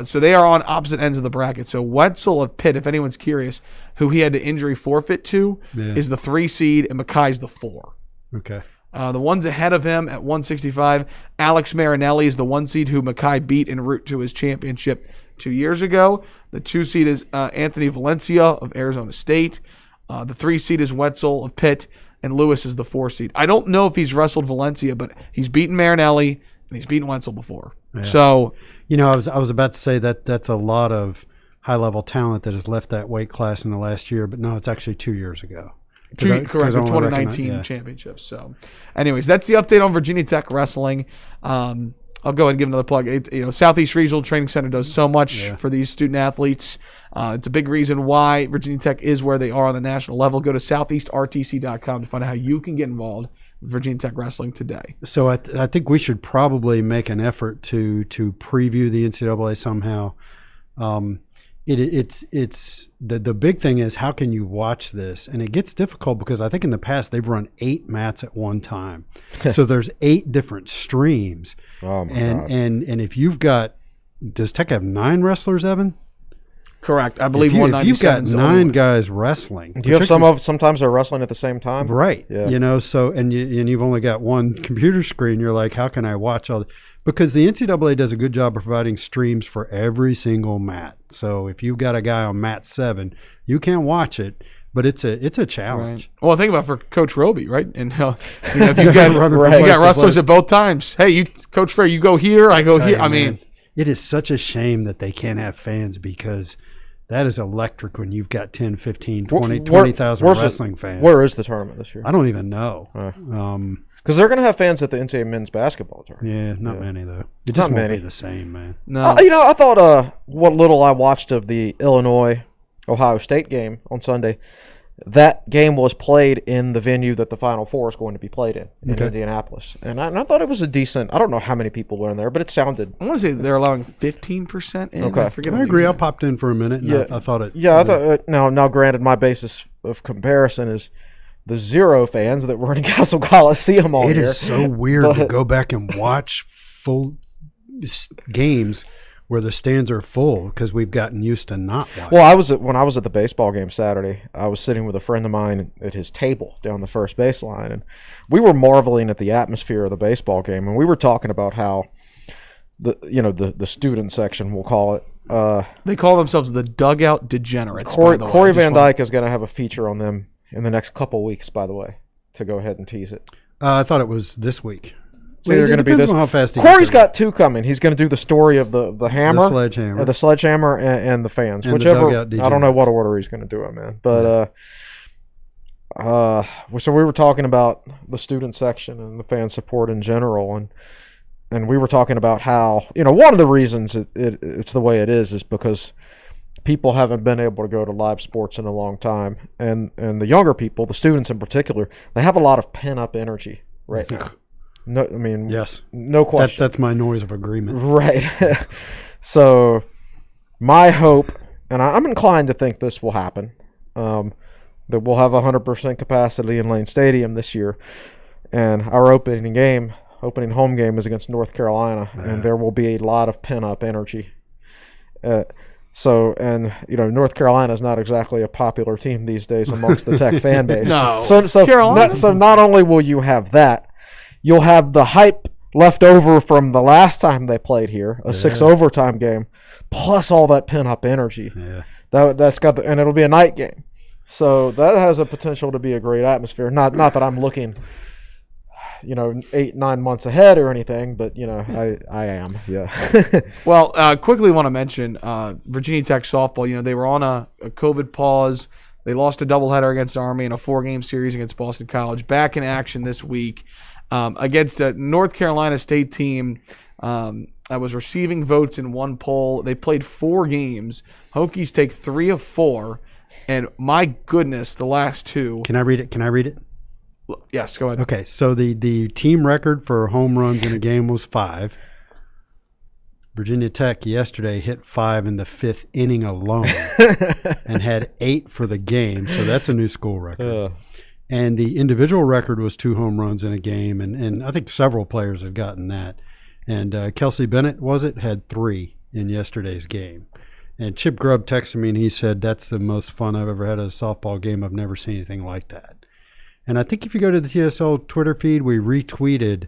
So they are on opposite ends of the bracket. So Wetzel of Pitt, if anyone's curious, who he had the injury forfeit to, is the 3 seed, and Mekhi's the 4. Okay. The ones ahead of him at 165, Alex Marinelli is the 1 seed who Mekhi beat en route to his championship 2 years ago. The 2 seed is Anthony Valencia of Arizona State. The 3 seed is Wetzel of Pitt, and Lewis is the 4 seed. I don't know if he's wrestled Valencia, but he's beaten Marinelli and he's beaten Wetzel before. Yeah. So, I was about to say that's a lot of high-level talent that has left that weight class in the last year, but no, it's actually 2 years ago. Correct, the 2019 championship. So, anyways, that's the update on Virginia Tech wrestling. I'll go ahead and give another plug. Southeast Regional Training Center does so much for these student athletes. It's a big reason why Virginia Tech is where they are on a national level. Go to southeastrtc.com to find out how you can get involved with Virginia Tech wrestling today. So I think we should probably make an effort to preview the NCAA somehow. It's the big thing is, how can you watch this? And it gets difficult because I think in the past they've run 8 mats at one time. So there's 8 different streams. Oh my God. And if you've got, does Tech have 9 wrestlers, Evan? Correct. I believe if you've got 9 guys wrestling. Do you have sometimes they're wrestling at the same time? Right. Yeah. So and you've only got one computer screen, you're like, how can I watch all because the NCAA does a good job of providing streams for every single mat. So if you've got a guy on mat 7, you can watch it, but it's a challenge. Right. Well, think about it for Coach Roby, right? And if you got wrestlers at both times. Hey, Coach Frey, you go here, I go here. I mean, it is such a shame that they can't have fans, because that is electric when you've got 10, 15, 20,000 wrestling fans. Where is the tournament this year? I don't even know. Because they're going to have fans at the NCAA men's basketball tournament. Yeah, not many, though. It just won't be the same, man. No. I thought what little I watched of the Illinois-Ohio State game on Sunday, that game was played in the venue that the Final Four is going to be played in Indianapolis. And I thought it was a decent – I don't know how many people were in there, but it sounded – I want to say they're allowing 15% in. Okay. I agree. I popped in for a minute, and I thought it – Yeah, I thought now granted, my basis of comparison is the 0 fans that were in Castle Coliseum all year. It is so weird to go back and watch full games where the stands are full, because we've gotten used to not watching. Well, when I was at the baseball game Saturday, I was sitting with a friend of mine at his table down the first baseline, and we were marveling at the atmosphere of the baseball game, and we were talking about how the student section, we'll call it. They call themselves the Dugout Degenerates. Corey Van Dyke is going to have a feature on them in the next couple weeks, by the way, to go ahead and tease it. I thought it was this week. So they're going to be this. How fast Corey's got 2 coming. He's going to do the story of the hammer, the sledgehammer, and the fans. And whichever. I don't know what order he's going to do it, man. But So we were talking about the student section and the fan support in general, and we were talking about how, one of the reasons it's the way it is because people haven't been able to go to live sports in a long time, and the younger people, the students in particular, they have a lot of pent-up energy right now. No, I mean, yes, no question. That's my noise of agreement. Right. So my hope, and I'm inclined to think this will happen, that we'll have 100% capacity in Lane Stadium this year, and our opening home game is against North Carolina, and there will be a lot of pent-up energy. North Carolina is not exactly a popular team these days amongst the Tech fan base. No. So not only will you have that, you'll have the hype left over from the last time they played here, a 6 overtime game, plus all that pent-up energy. Yeah. And it'll be a night game. So that has a potential to be a great atmosphere. Not that I'm looking, 8-9 months ahead or anything, but I am. Yeah. Well, quickly want to mention Virginia Tech softball. They were on a COVID pause. They lost a doubleheader against Army and a 4-game series against Boston College. Back in action this week against a North Carolina State team that was receiving votes in one poll. They played 4 games. Hokies take 3 of 4. And my goodness, the last 2. Can I read it? Yes, go ahead. Okay, so the team record for home runs in a game was 5. Virginia Tech yesterday hit 5 in the 5th inning alone and had 8 for the game, so that's a new school record. And the individual record was 2 home runs in a game, and I think several players have gotten that. And Kelsey Bennett, had 3 in yesterday's game. And Chip Grubb texted me, and he said, that's the most fun I've ever had at a softball game. I've never seen anything like that. And I think if you go to the TSL Twitter feed, we retweeted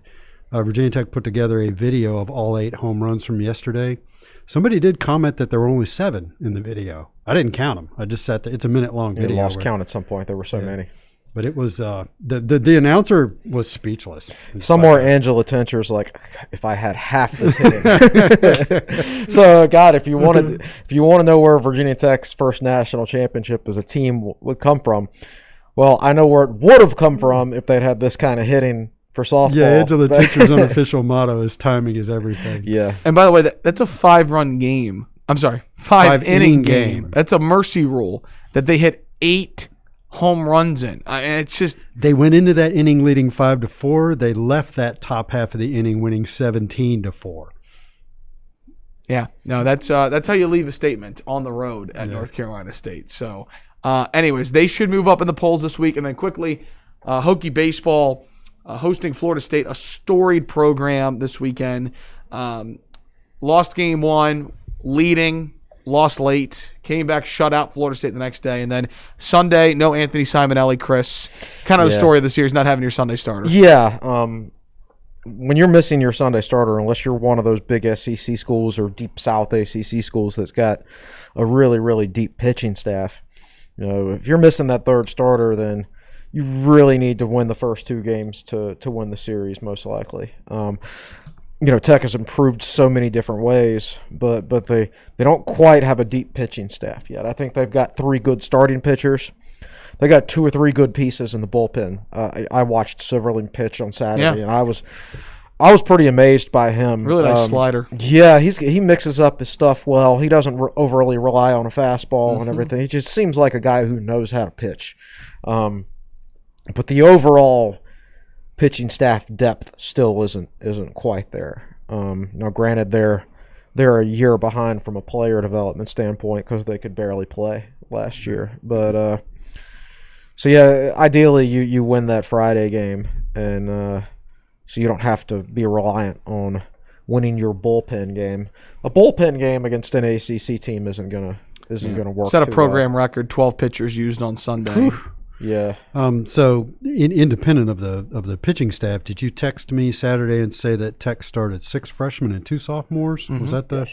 Virginia Tech put together a video of all 8 home runs from yesterday. Somebody did comment that there were only 7 in the video. I didn't count them. I just sat there. It's a minute-long video. You lost count at some point. There were so many. But it was the announcer was speechless. Somewhere Angela Tincher's like, if I had half this hitting. So God, if you want to know where Virginia Tech's first national championship as a team would come from, well, I know where it would have come from if they'd had this kind of hitting for softball. Yeah, Angela Tincher's unofficial motto is timing is everything. Yeah. And by the way, that's a 5-run game. I'm sorry, 5-inning game. That's a mercy rule that they hit 8 home runs in. It's just they went into that inning leading 5-4. They left that top half of the inning winning 17-4. Yeah, no, that's how you leave a statement on the road at North Carolina State. So, anyways, they should move up in the polls this week. And then quickly, Hokie baseball hosting Florida State, a storied program this weekend. Lost game 1, leading. Lost late, came back, shut out Florida State the next day, and then Sunday, no Anthony Simonelli, Chris. Kind of the story of the series, not having your Sunday starter. Yeah, when you're missing your Sunday starter, unless you're one of those big SEC schools or deep South ACC schools that's got a really, really deep pitching staff, if you're missing that third starter, then you really need to win the first 2 games to win the series, most likely. Tech has improved so many different ways, but they don't quite have a deep pitching staff yet. I think they've got 3 good starting pitchers. They got 2 or 3 good pieces in the bullpen. I watched Silverling pitch on Saturday, and I was pretty amazed by him. Really nice slider. Yeah, he mixes up his stuff well. He doesn't overly rely on a fastball and everything. He just seems like a guy who knows how to pitch. But the overall pitching staff depth still isn't quite there. Now, granted, they're a year behind from a player development standpoint because they could barely play last year. But so yeah, ideally you win that Friday game, and so you don't have to be reliant on winning your bullpen game. A bullpen game against an ACC team isn't gonna work. Set a program record, 12 pitchers used on Sunday. Yeah. So, independent of the pitching staff, did you text me Saturday and say that Tech started 6 freshmen and 2 sophomores? Was that the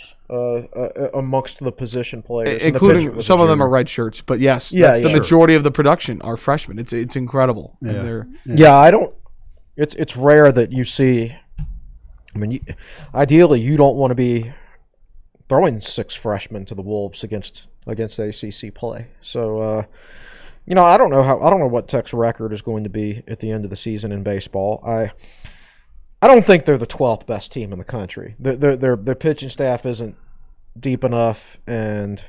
amongst the position players, including some of them are red shirts? But yes, that's the majority of the production are freshmen. It's incredible. Yeah. And I don't. It's rare that you see. I mean, ideally, you don't want to be throwing 6 freshmen to the wolves against ACC play. So. I don't know what Tech's record is going to be at the end of the season in baseball. I don't think they're the 12th best team in the country. Their pitching staff isn't deep enough, and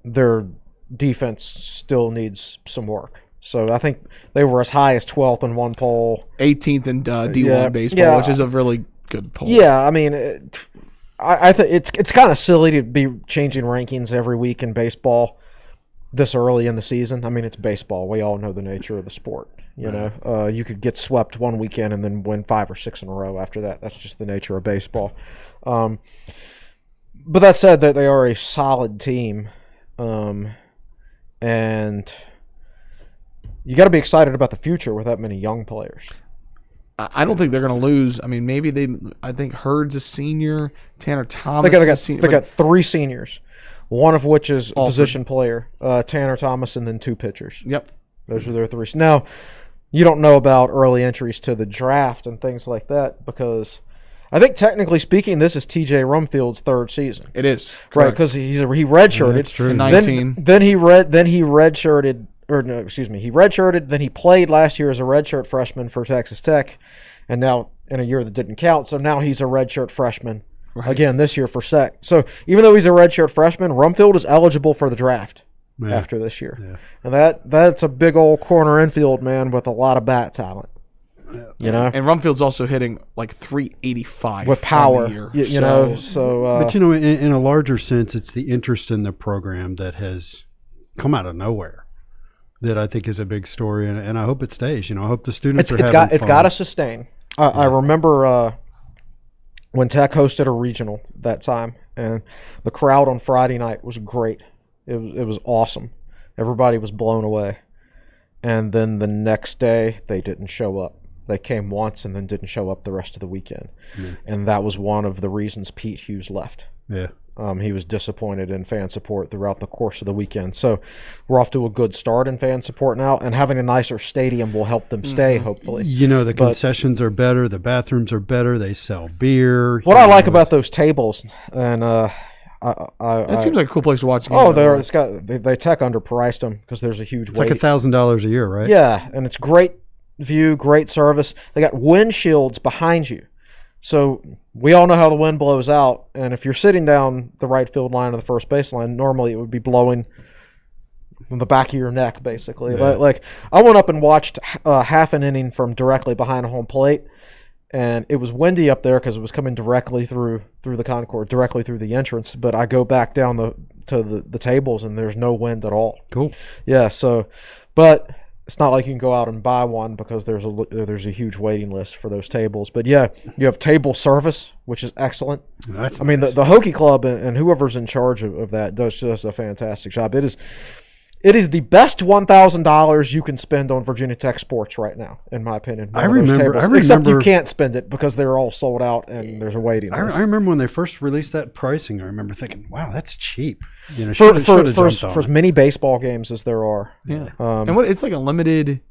their defense still needs some work. So I think they were as high as 12th in one poll, 18th in D1 baseball, which is a really good poll. Yeah, I mean, I think it's kind of silly to be changing rankings every week in baseball this early in the season. I mean, it's baseball. We all know the nature of the sport. You could get swept one weekend and then win 5 or 6 in a row after that. That's just the nature of baseball. But that said, that they are a solid team, and you got to be excited about the future with that many young players. I don't think they're going to lose. I mean, I think Hurd's a senior. Tanner Thomas They is a senior. They got 3 seniors, one of which is a position player, Tanner Thomas, and then 2 pitchers. Yep. Those are their 3. Now, you don't know about early entries to the draft and things like that because I think technically speaking, this is T.J. Rumfield's 3rd season. It is. Right, because he redshirted. That's true. 19. Then he redshirted. He redshirted, then he played last year as a redshirt freshman for Texas Tech, and now in a year that didn't count, so now he's a redshirt freshman again this year for Tech. So even though he's a redshirt freshman, Rumfield is eligible for the draft after this year. Yeah. And that's a big old corner infield man with a lot of bat talent. And Rumfield's also hitting like 385 with power. On the year. But in a larger sense, it's the interest in the program that has come out of nowhere. That I think is a big story, and I hope it stays. I hope the students are having fun. It's got to sustain. I remember when Tech hosted a regional that time, and the crowd on Friday night was great. It was awesome. Everybody was blown away. And then the next day, they didn't show up. They came once and then didn't show up the rest of the weekend. And that was one of the reasons Pete Hughes left. Yeah. He was disappointed in fan support throughout the course of the weekend. So we're off to a good start in fan support now, and having a nicer stadium will help them stay, hopefully. Concessions are better. The bathrooms are better. They sell beer. What I like about those tables, and it seems like a cool place to watch. They Tech underpriced them because there's a huge wait. It's like $1,000 a year, right? Yeah, and it's great view, great service. They got windshields behind you. So we all know how the wind blows out, and if you're sitting down the right field line or the first base line, normally it would be blowing from the back of your neck, basically. Yeah. Like I went up and watched half an inning from directly behind a home plate, and it was windy up there because it was coming directly through the concourse, directly through the entrance. But I go back down to the tables, and there's no wind at all. Cool. Yeah. But it's not like you can go out and buy one because there's a huge waiting list for those tables. But yeah, you have table service, which is excellent. That's nice. The Hokie Club and whoever's in charge of that does a fantastic job. It is the best $1,000 you can spend on Virginia Tech sports right now, in my opinion. I remember, except you can't spend it because they're all sold out and there's a waiting list. I remember when they first released that pricing. I remember thinking, "Wow, that's cheap." For as many baseball games as there are. Yeah, and it's like a limited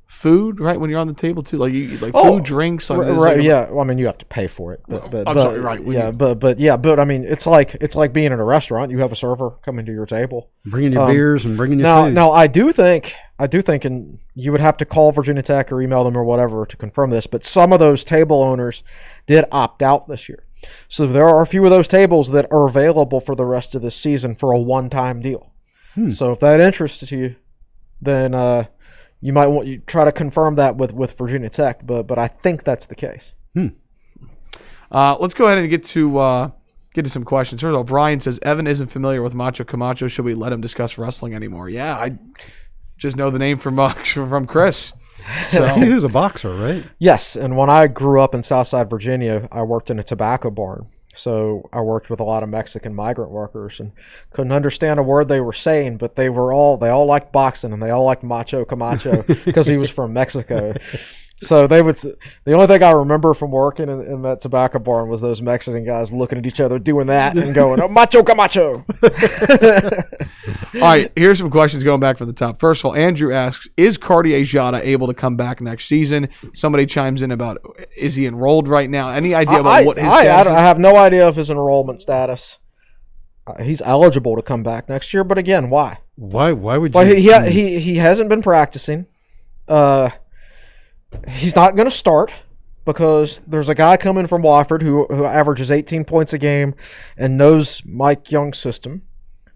food, right? When you're on the table too, food, drinks, right? Yeah, well, you have to pay for it. But I'm sorry, right? But it's like being in a restaurant. You have a server coming to your table, bringing your beers and bringing your food. Now, I do think, and you would have to call Virginia Tech or email them or whatever to confirm this, but some of those table owners did opt out this year. So there are a few of those tables that are available for the rest of this season for a one-time deal. So if that interests you, then you might want to try to confirm that with Virginia Tech, but I think that's the case. Let's go ahead and get to some questions. First of all, Brian says, Evan isn't familiar with Macho Camacho. Should we let him discuss wrestling anymore? Yeah, I just know the name from Chris. So. He was a boxer, right? Yes, and when I grew up in Southside Virginia, I worked in a tobacco barn. So I worked with a lot of Mexican migrant workers and couldn't understand a word they were saying, but they all liked boxing and they all liked Macho Camacho because he was from Mexico. So the only thing I remember from working in that tobacco barn was those Mexican guys looking at each other doing that and going, "Oh, Macho Camacho." All right, here's some questions going back from the top. First of all, Andrew asks, is Cartier Jada able to come back next season? Somebody chimes in about, is he enrolled right now? Any idea about what his status is? I have no idea of his enrollment status. He's eligible to come back next year, but again, why? Why would you? Well, he hasn't been practicing. He's not going to start because there's a guy coming from Wofford who averages 18 points a game and knows Mike Young's system.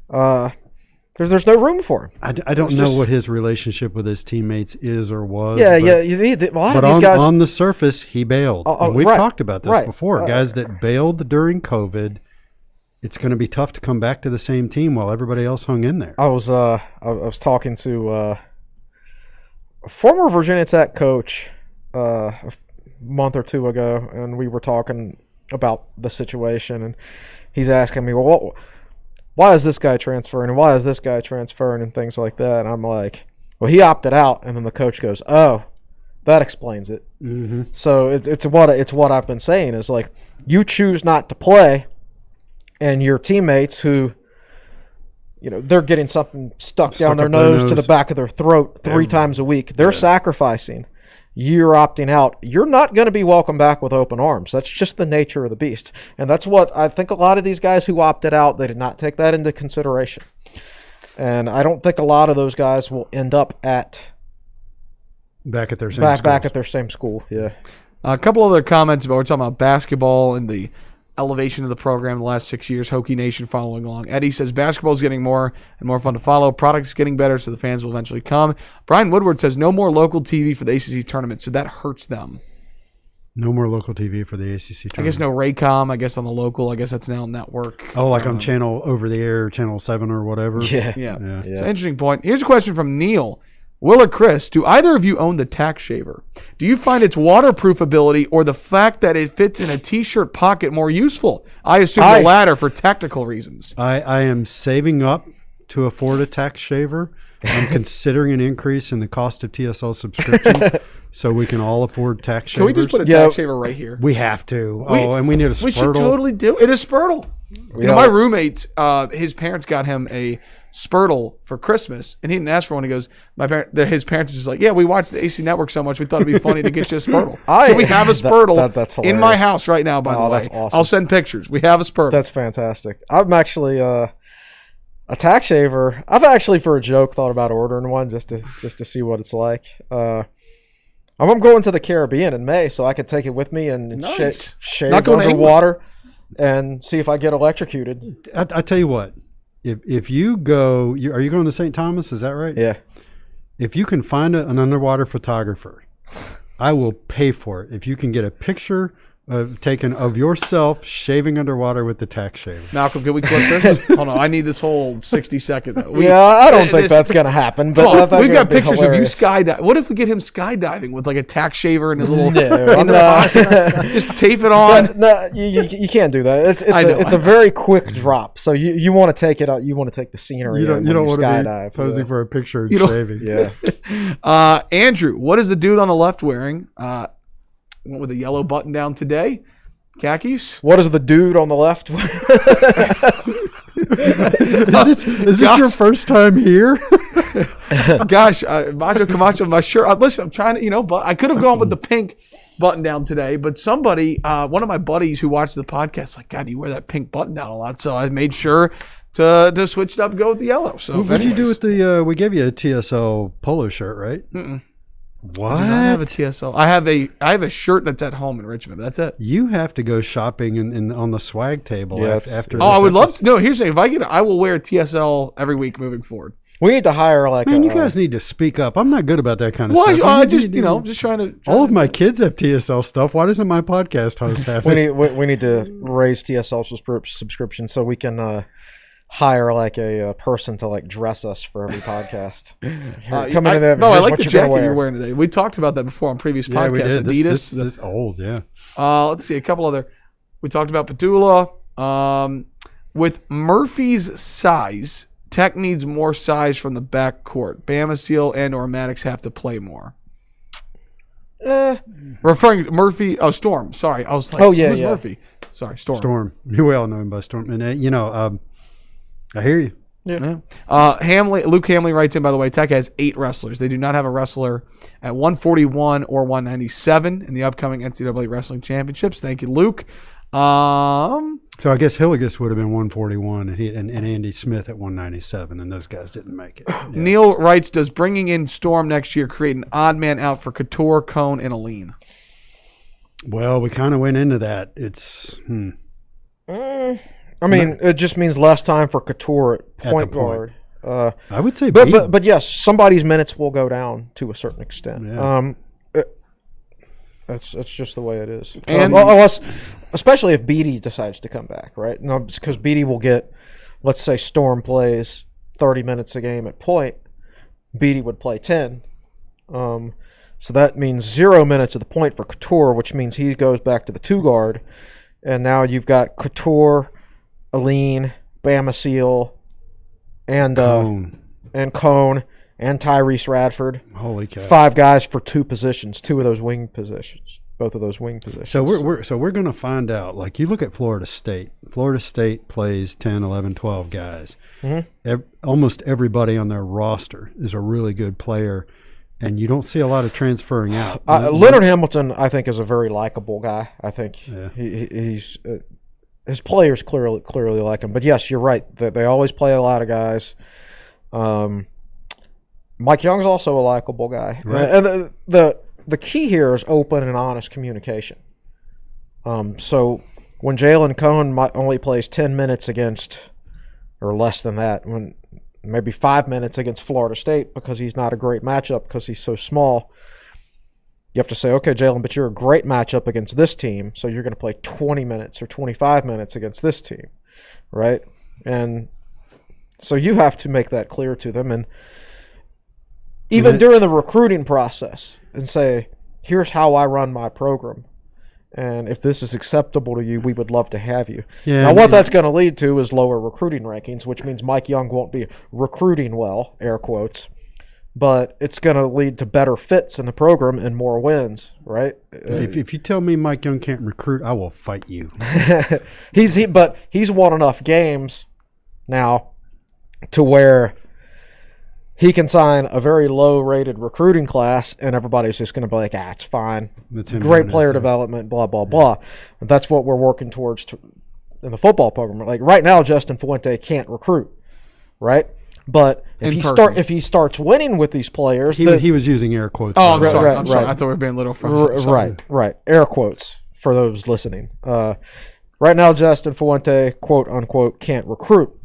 There's no room for him. I don't know what his relationship with his teammates is or was. Yeah, but, a lot but of these guys on the surface, he bailed. And we've talked about this before. Guys that bailed during COVID, it's going to be tough to come back to the same team while everybody else hung in there. I was talking to a former Virginia Tech coach a month or two ago, and we were talking about the situation, and he's asking me, well, why is this guy transferring, and why is this guy transferring, and things like that. And I'm like, well, he opted out, and then the coach goes, oh, that explains it. Mm-hmm. So it's what I've been saying is like, you choose not to play, and your teammates who, they're getting something stuck down their nose to the back of their throat 3 times a week. They're sacrificing. You're opting out. You're not going to be welcomed back with open arms. That's just the nature of the beast. And that's what I think a lot of these guys who opted out, they did not take that into consideration. And I don't think a lot of those guys will end up back at their same school. Yeah. A couple other comments about we're talking about basketball and the elevation of the program in the last 6 years. Hokie Nation following along. Eddie says basketball is getting more and more fun to follow. Products getting better, so the fans will eventually come. Brian Woodward says no more local TV for the ACC tournament, so that hurts them. No more local TV for the ACC tournament. I guess no Raycom. I guess on the local. I guess that's now network. Oh, like on channel over the air, channel 7 or whatever. Yeah. So interesting point. Here's a question from Neil. Will or Chris, do either of you own the tack shaver? Do you find its waterproof ability or the fact that it fits in a T-shirt pocket more useful? I assume the latter for tactical reasons. I am saving up to afford a tack shaver. I'm considering an increase in the cost of TSL subscriptions so we can all afford tack shavers. Can we just put a tack shaver right here? We have to. And we need a Spurtle. We should totally do it. It's Spurtle. My roommate, his parents got him a Spurtle for Christmas, and he didn't ask for one. He goes, his parents are just like, yeah, we watched the AC Network so much, we thought it'd be funny to get you a Spurtle. So we have a Spurtle that's in my house right now, by the way. That's awesome. I'll send pictures. We have a Spurtle. That's fantastic. I'm actually a tack shaver. I've actually, for a joke, thought about ordering one just to see what it's like. I'm going to the Caribbean in May, so I could take it with me and shave underwater and see if I get electrocuted. I tell you what. If you go, are you going to St. Thomas? Is that right? Yeah. If you can find an underwater photographer, I will pay for it. If you can get a picture taken of yourself shaving underwater with the tack shaver. Malcolm, can we clip this? Hold on, I need this whole 60-second. I don't think that's going to happen. But we've got pictures of you skydiving. What if we get him skydiving with like a tack shaver and his little just tape it on? No, you can't do that. It's a very quick drop. So you want to take it out. You want to take the scenery. You don't want to be posing for a picture and shaving. Yeah. Andrew, what is the dude on the left wearing? Went with a yellow button down today. Khakis. What is the dude on the left? Is this your first time here? Gosh, Macho Camacho, my shirt. Listen, I'm trying to, but I could have gone with the pink button down today, but somebody, one of my buddies who watched the podcast, like, God, you wear that pink button down a lot. So I made sure to switch it up and go with the yellow. So what did you do with the? We gave you a TSL polo shirt, right? Mm-mm. What? I do not have a TSL. I have a shirt that's at home in Richmond. But that's it. You have to go shopping on the swag table after. I would love to. No, here's the thing. If I get, I will wear a TSL every week moving forward. We need to hire Man, you guys need to speak up. I'm not good about that kind of stuff. Just trying to. All of my kids have TSL stuff. Why doesn't my podcast host have it? We need to raise TSL subscription so we can hire like a person to like dress us for every podcast. I like the jacket you're wearing today. We talked about that before on previous podcasts. We did. Adidas. This is old, yeah. Let's see a couple other. We talked about Padula. With Murphy's size, Tech needs more size from the back court. Bama Seal and or Maddox have to play more. Referring to Murphy. Oh, Storm. Sorry, I was like, who's Murphy? Sorry, Storm. Storm. We all know him by Storm, and I hear you. Yeah. Luke Hamley writes in, by the way, Tech has 8 wrestlers. They do not have a wrestler at 141 or 197 in the upcoming NCAA Wrestling Championships. Thank you, Luke. So I guess Hilligus would have been 141 and Andy Smith at 197, and those guys didn't make it. Yeah. Neil writes, does bringing in Storm next year create an odd man out for Couture, Cone, and Aline? Well, we kind of went into that. It's I mean, it just means less time for Couture at point guard. I would say, but yes, somebody's minutes will go down to a certain extent. Yeah. That's just the way it is. And Especially if Beatty decides to come back, right? No, because Beatty will get, let's say, Storm plays 30 minutes a game at point. Beatty would play 10. So that means 0 minutes at the point for Couture, which means he goes back to the 2 guard. And now you've got Couture, Aline, Bamaseal, and Cone, and Tyrese Radford. Holy cow! 5 guys for 2 positions, 2 of those wing positions, both of those wing positions. So we're going to find out. Like, you look at Florida State. Florida State plays 10, 11, 12 guys. Mm-hmm. Almost everybody on their roster is a really good player, and you don't see a lot of transferring out. Leonard Hamilton, I think, is a very likable guy. I think he's his players clearly like him. But yes, you're right. They always play a lot of guys. Mike Young's also a likable guy. Right. And the key here is open and honest communication. So when Jalen Cone only plays 10 minutes against, or less than that, when maybe 5 minutes against Florida State because he's not a great matchup because he's so small, you have to say, okay, Jalen, but you're a great matchup against this team, so you're going to play 20 minutes or 25 minutes against this team, right? And so you have to make that clear to them. And even during the recruiting process, and say, here's how I run my program. And if this is acceptable to you, we would love to have you. Yeah, now, what that's going to lead to is lower recruiting rankings, which means Mike Young won't be recruiting well, air quotes. But it's going to lead to better fits in the program and more wins, right? If you tell me Mike Young can't recruit, I will fight you. But he's won enough games now to where he can sign a very low-rated recruiting class, and everybody's just going to be like, it's fine. Great player development, blah, blah, blah. And that's what we're working towards in the football program. Like right now, Justin Fuente can't recruit, right? But if he starts winning with these players, he was using air quotes. Oh, I'm sorry. I'm sorry. I thought we were being little from right. Air quotes for those listening. Right now, Justin Fuente, quote unquote, can't recruit.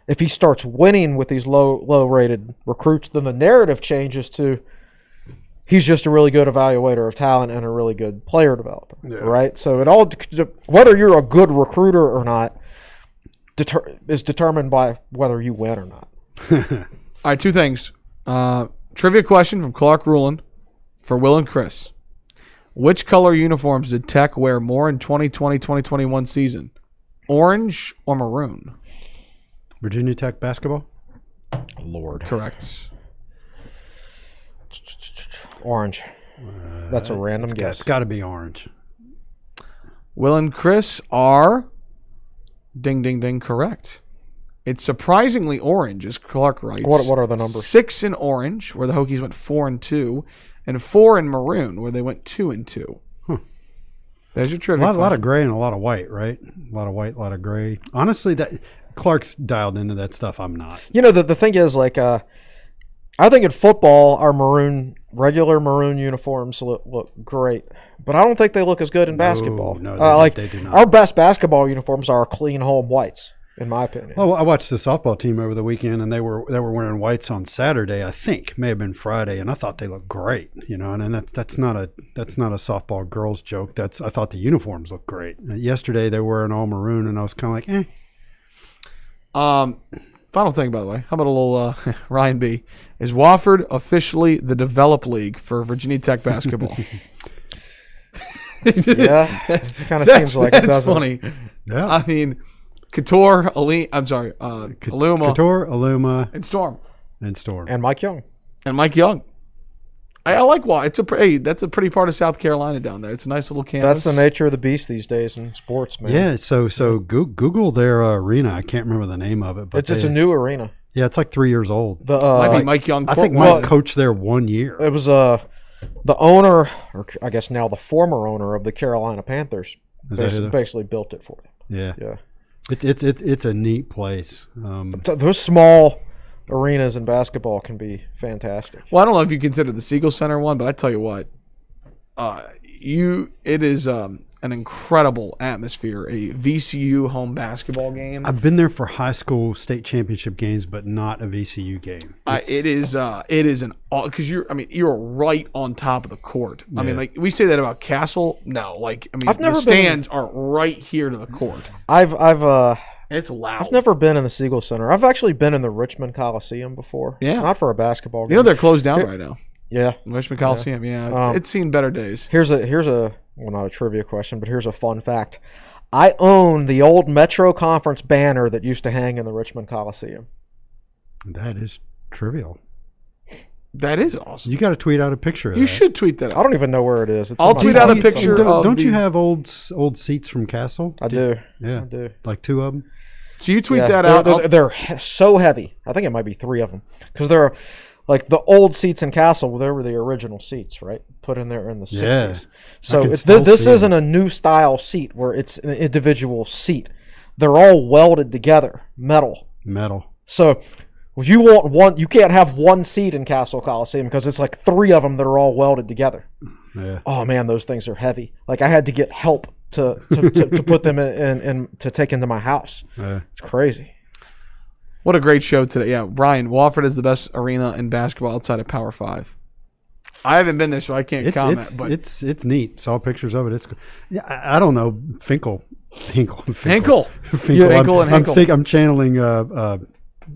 If he starts winning with these low-rated recruits, then the narrative changes to he's just a really good evaluator of talent and a really good player developer, right? So it all, whether you're a good recruiter or not, is determined by whether you win or not. All right, 2 things. Trivia question from Clark Rulin for Will and Chris. Which color uniforms did Tech wear more in 2020-2021 season? Orange or maroon? Virginia Tech basketball? Lord. Correct. Orange. That's a random guess. It's got to be orange. Will and Chris are ding, ding, ding, correct. It's surprisingly orange, as Clark writes. What are the numbers? 6 in orange, where the Hokies went 4-2, and 4 in maroon, where they went 2-2. There's your trivia. A lot of gray and a lot of white, right? A lot of white, a lot of gray. Honestly, Clark's dialed into that stuff. I'm not. You know, the thing is, like, I think in football, our regular maroon uniforms look great, but I don't think they look as good in basketball. No, they do not. Our best basketball uniforms are clean home whites, in my opinion. Well, I watched the softball team over the weekend, and they were wearing whites on Saturday. I think may have been Friday, and I thought they looked great. You know, and that's not a softball girls joke. I thought the uniforms looked great. Yesterday they were wearing all maroon, and I was kind of like, Final thing, by the way. How about a little Ryan B? Is Wofford officially the Develop League for Virginia Tech basketball? Yeah, it kind of seems like it doesn't. That's funny. Yeah. I mean, Couture, Aluma. Couture, Aluma. And Storm. And Mike Young. I like why that's a pretty part of South Carolina down there. It's a nice little campus. That's the nature of the beast these days in sports, man. Yeah, so Google their arena. I can't remember the name of it, but it's a new arena. Yeah, it's like 3 years old. Might be Mike Young. I think Mike coached there 1 year. It was the owner, or I guess now the former owner of the Carolina Panthers, basically built it for them. Yeah. It's a neat place. Those small arenas in basketball can be fantastic. Well, I don't know if you consider the Siegel Center one, but I tell you what, it is an incredible atmosphere. A VCU home basketball game. I've been there for high school state championship games, but not a VCU game. It is an because you're right on top of the court. I mean, like we say that about Castle. No, like I mean, the stands are right here to the court. It's loud. I've never been in the Siegel Center. I've actually been in the Richmond Coliseum before. Yeah, not for a basketball game. You know they're closed down right now. Yeah, Richmond Coliseum. Yeah, it's seen better days. Here's a well, not a trivia question, but here's a fun fact. I own the old Metro Conference banner that used to hang in the Richmond Coliseum. That is trivial. That is awesome. You got to tweet out a picture of that. You should tweet that out. I don't even know where it is. I'll tweet out a picture. Don't you have old seats from Castle? I do. Yeah, I do. Like 2 of them. So you tweet that out. They're so heavy. I think it might be 3 of them because they're like the old seats in Castle. They were the original seats, right? Put in there in the 60s. Yeah, so this isn't a new style seat where it's an individual seat. They're all welded together, metal. So if you want one, you can't have one seat in Castle Coliseum because it's like 3 of them that are all welded together. Yeah. Oh man, those things are heavy. Like I had to get help to put them in to take into my house. Yeah. It's crazy. What a great show today. Yeah, Brian, Wofford is the best arena in basketball outside of Power 5. I haven't been there, so I can't comment. But it's neat. Saw pictures of it. It's I don't know. Hinkle. I'm channeling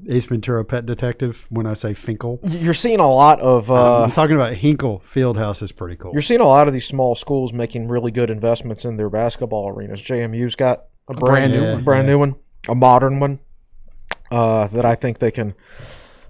Ace Ventura: Pet Detective when I say Finkel. You're seeing a lot of. I'm talking about Hinkle Fieldhouse is pretty cool. You're seeing a lot of these small schools making really good investments in their basketball arenas. JMU's got a brand new one, a modern one that I think they can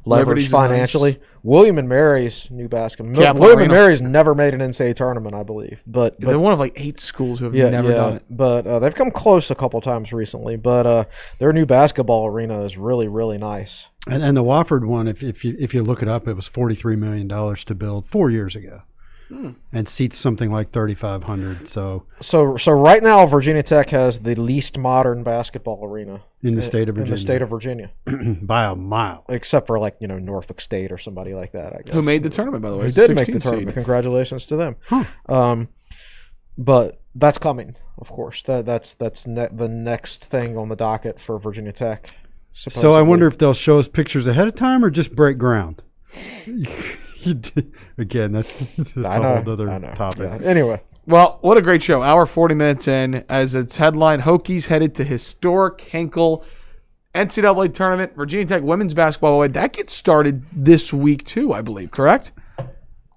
leverage financially. Nice. William and Mary's new basketball. William and Mary's never made an NCAA tournament, I believe, but they're one of like 8 schools who have never done it. But they've come close a couple times recently. But their new basketball arena is really, really nice. And the Wofford one, if you look it up, it was $43 million to build 4 years ago. And seats something like 3,500. So right now, Virginia Tech has the least modern basketball arena in the state of Virginia. In the state of Virginia, by a mile, except for like Norfolk State or somebody like that. I guess. Who made the tournament, by the way? Who did make the tournament? Seed. Congratulations to them. Huh. But that's coming, of course. That's the next thing on the docket for Virginia Tech. Supposedly. So I wonder if they'll show us pictures ahead of time or just break ground. Again, that's a whole other topic. Yeah. Anyway. Well, what a great show. Hour 40 minutes in as its headline, Hokies headed to historic Hinkle NCAA Tournament. Virginia Tech women's basketball, that gets started this week too, I believe, correct?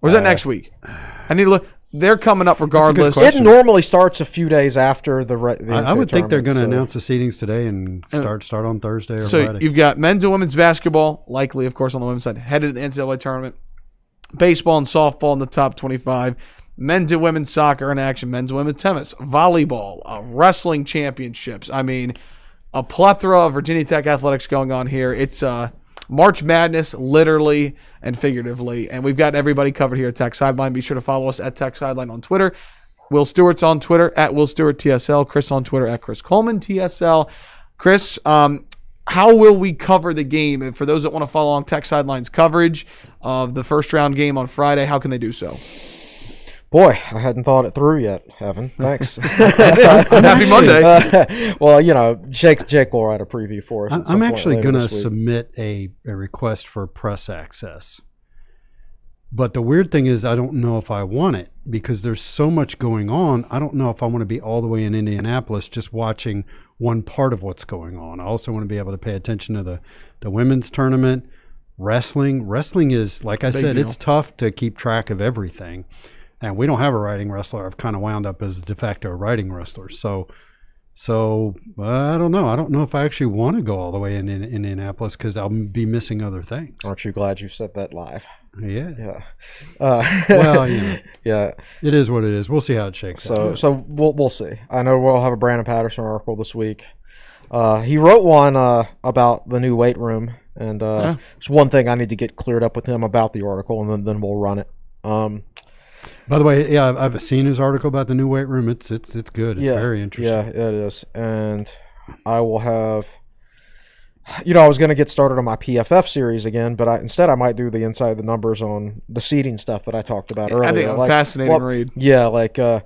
Or is that next week? I need to look. They're coming up regardless. It normally starts a few days after the I would think they're going to announce the seedings today and start on Thursday or Friday. So you've got men's and women's basketball, likely, of course, on the women's side, headed to the NCAA Tournament. Baseball and softball in the top 25. Men's and women's soccer in action. Men's and women's tennis. Volleyball. Wrestling championships. I mean, a plethora of Virginia Tech athletics going on here. It's March Madness, literally and figuratively. And we've got everybody covered here at Tech Sideline. Be sure to follow us at Tech Sideline on Twitter. Will Stewart's on Twitter at Will Stewart TSL. Chris on Twitter at Chris Coleman TSL. Chris, how will we cover the game? And for those that want to follow along Tech Sideline's coverage of the first round game on Friday, how can they do so? Boy, I hadn't thought it through yet, Evan. Thanks. Happy Monday. Well, Jake will write a preview for us. I'm actually going to submit a request for press access. But the weird thing is I don't know if I want it because there's so much going on. I don't know if I want to be all the way in Indianapolis just watching one part of what's going on. I also want to be able to pay attention to the women's tournament. Wrestling is, like I said, it's tough to keep track of everything. And we don't have a writing wrestler. I've kind of wound up as a de facto writing wrestler. So I don't know. I don't know if I actually want to go all the way in Indianapolis because I'll be missing other things. Aren't you glad you said that live? Yeah. Well, yeah. It is what it is. We'll see how it shakes out. So we'll see. I know we'll have a Brandon Patterson article this week. He wrote one about the new weight room, and it's one thing I need to get cleared up with him about the article, and then we'll run it. By the way, I've seen his article about the new weight room. It's good. It's very interesting. Yeah, it is. And I will have, I was going to get started on my PFF series again, but instead I might do the inside the numbers on the seeding stuff that I talked about earlier. I think it's a fascinating read. Yeah,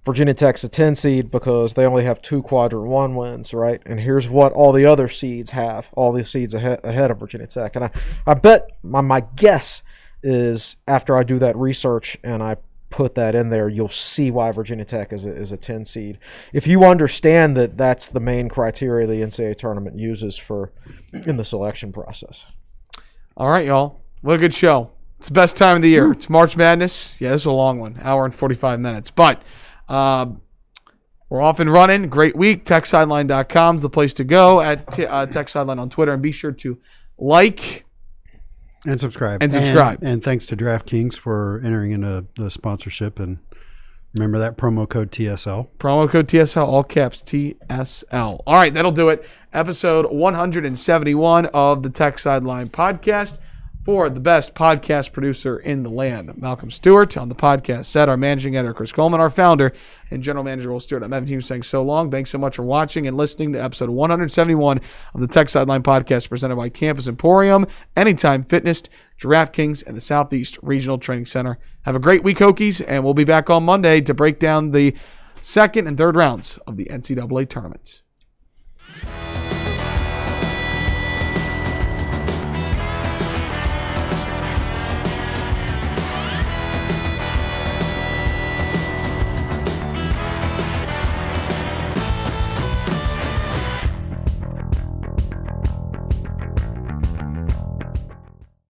Virginia Tech's a 10 seed because they only have 2 quadrant 1 wins, right? And here's what all the other seeds have, all the seeds ahead of Virginia Tech. And I bet my guess is after I do that research and I put that in there, you'll see why Virginia Tech is a 10 seed. If you understand that that's the main criteria the NCAA tournament uses in the selection process. All right, y'all. What a good show. It's the best time of the year. It's March Madness. Yeah, this is a long one, hour and 45 minutes. But we're off and running. Great week. TechSideline.com is the place to go at TechSideline on Twitter. And be sure to like and subscribe. And thanks to DraftKings for entering into the sponsorship. And remember that promo code TSL. Promo code TSL, all caps, TSL. All right, that'll do it. Episode 171 of the Tech Sideline podcast. For the best podcast producer in the land, Malcolm Stewart. On the podcast set, our managing editor, Chris Coleman, our founder and general manager, Will Stewart. I'm Evan Team saying so long. Thanks so much for watching and listening to episode 171 of the Tech Sideline podcast presented by Campus Emporium, Anytime Fitness, DraftKings, and the Southeast Regional Training Center. Have a great week, Hokies, and we'll be back on Monday to break down the second and third rounds of the NCAA tournament.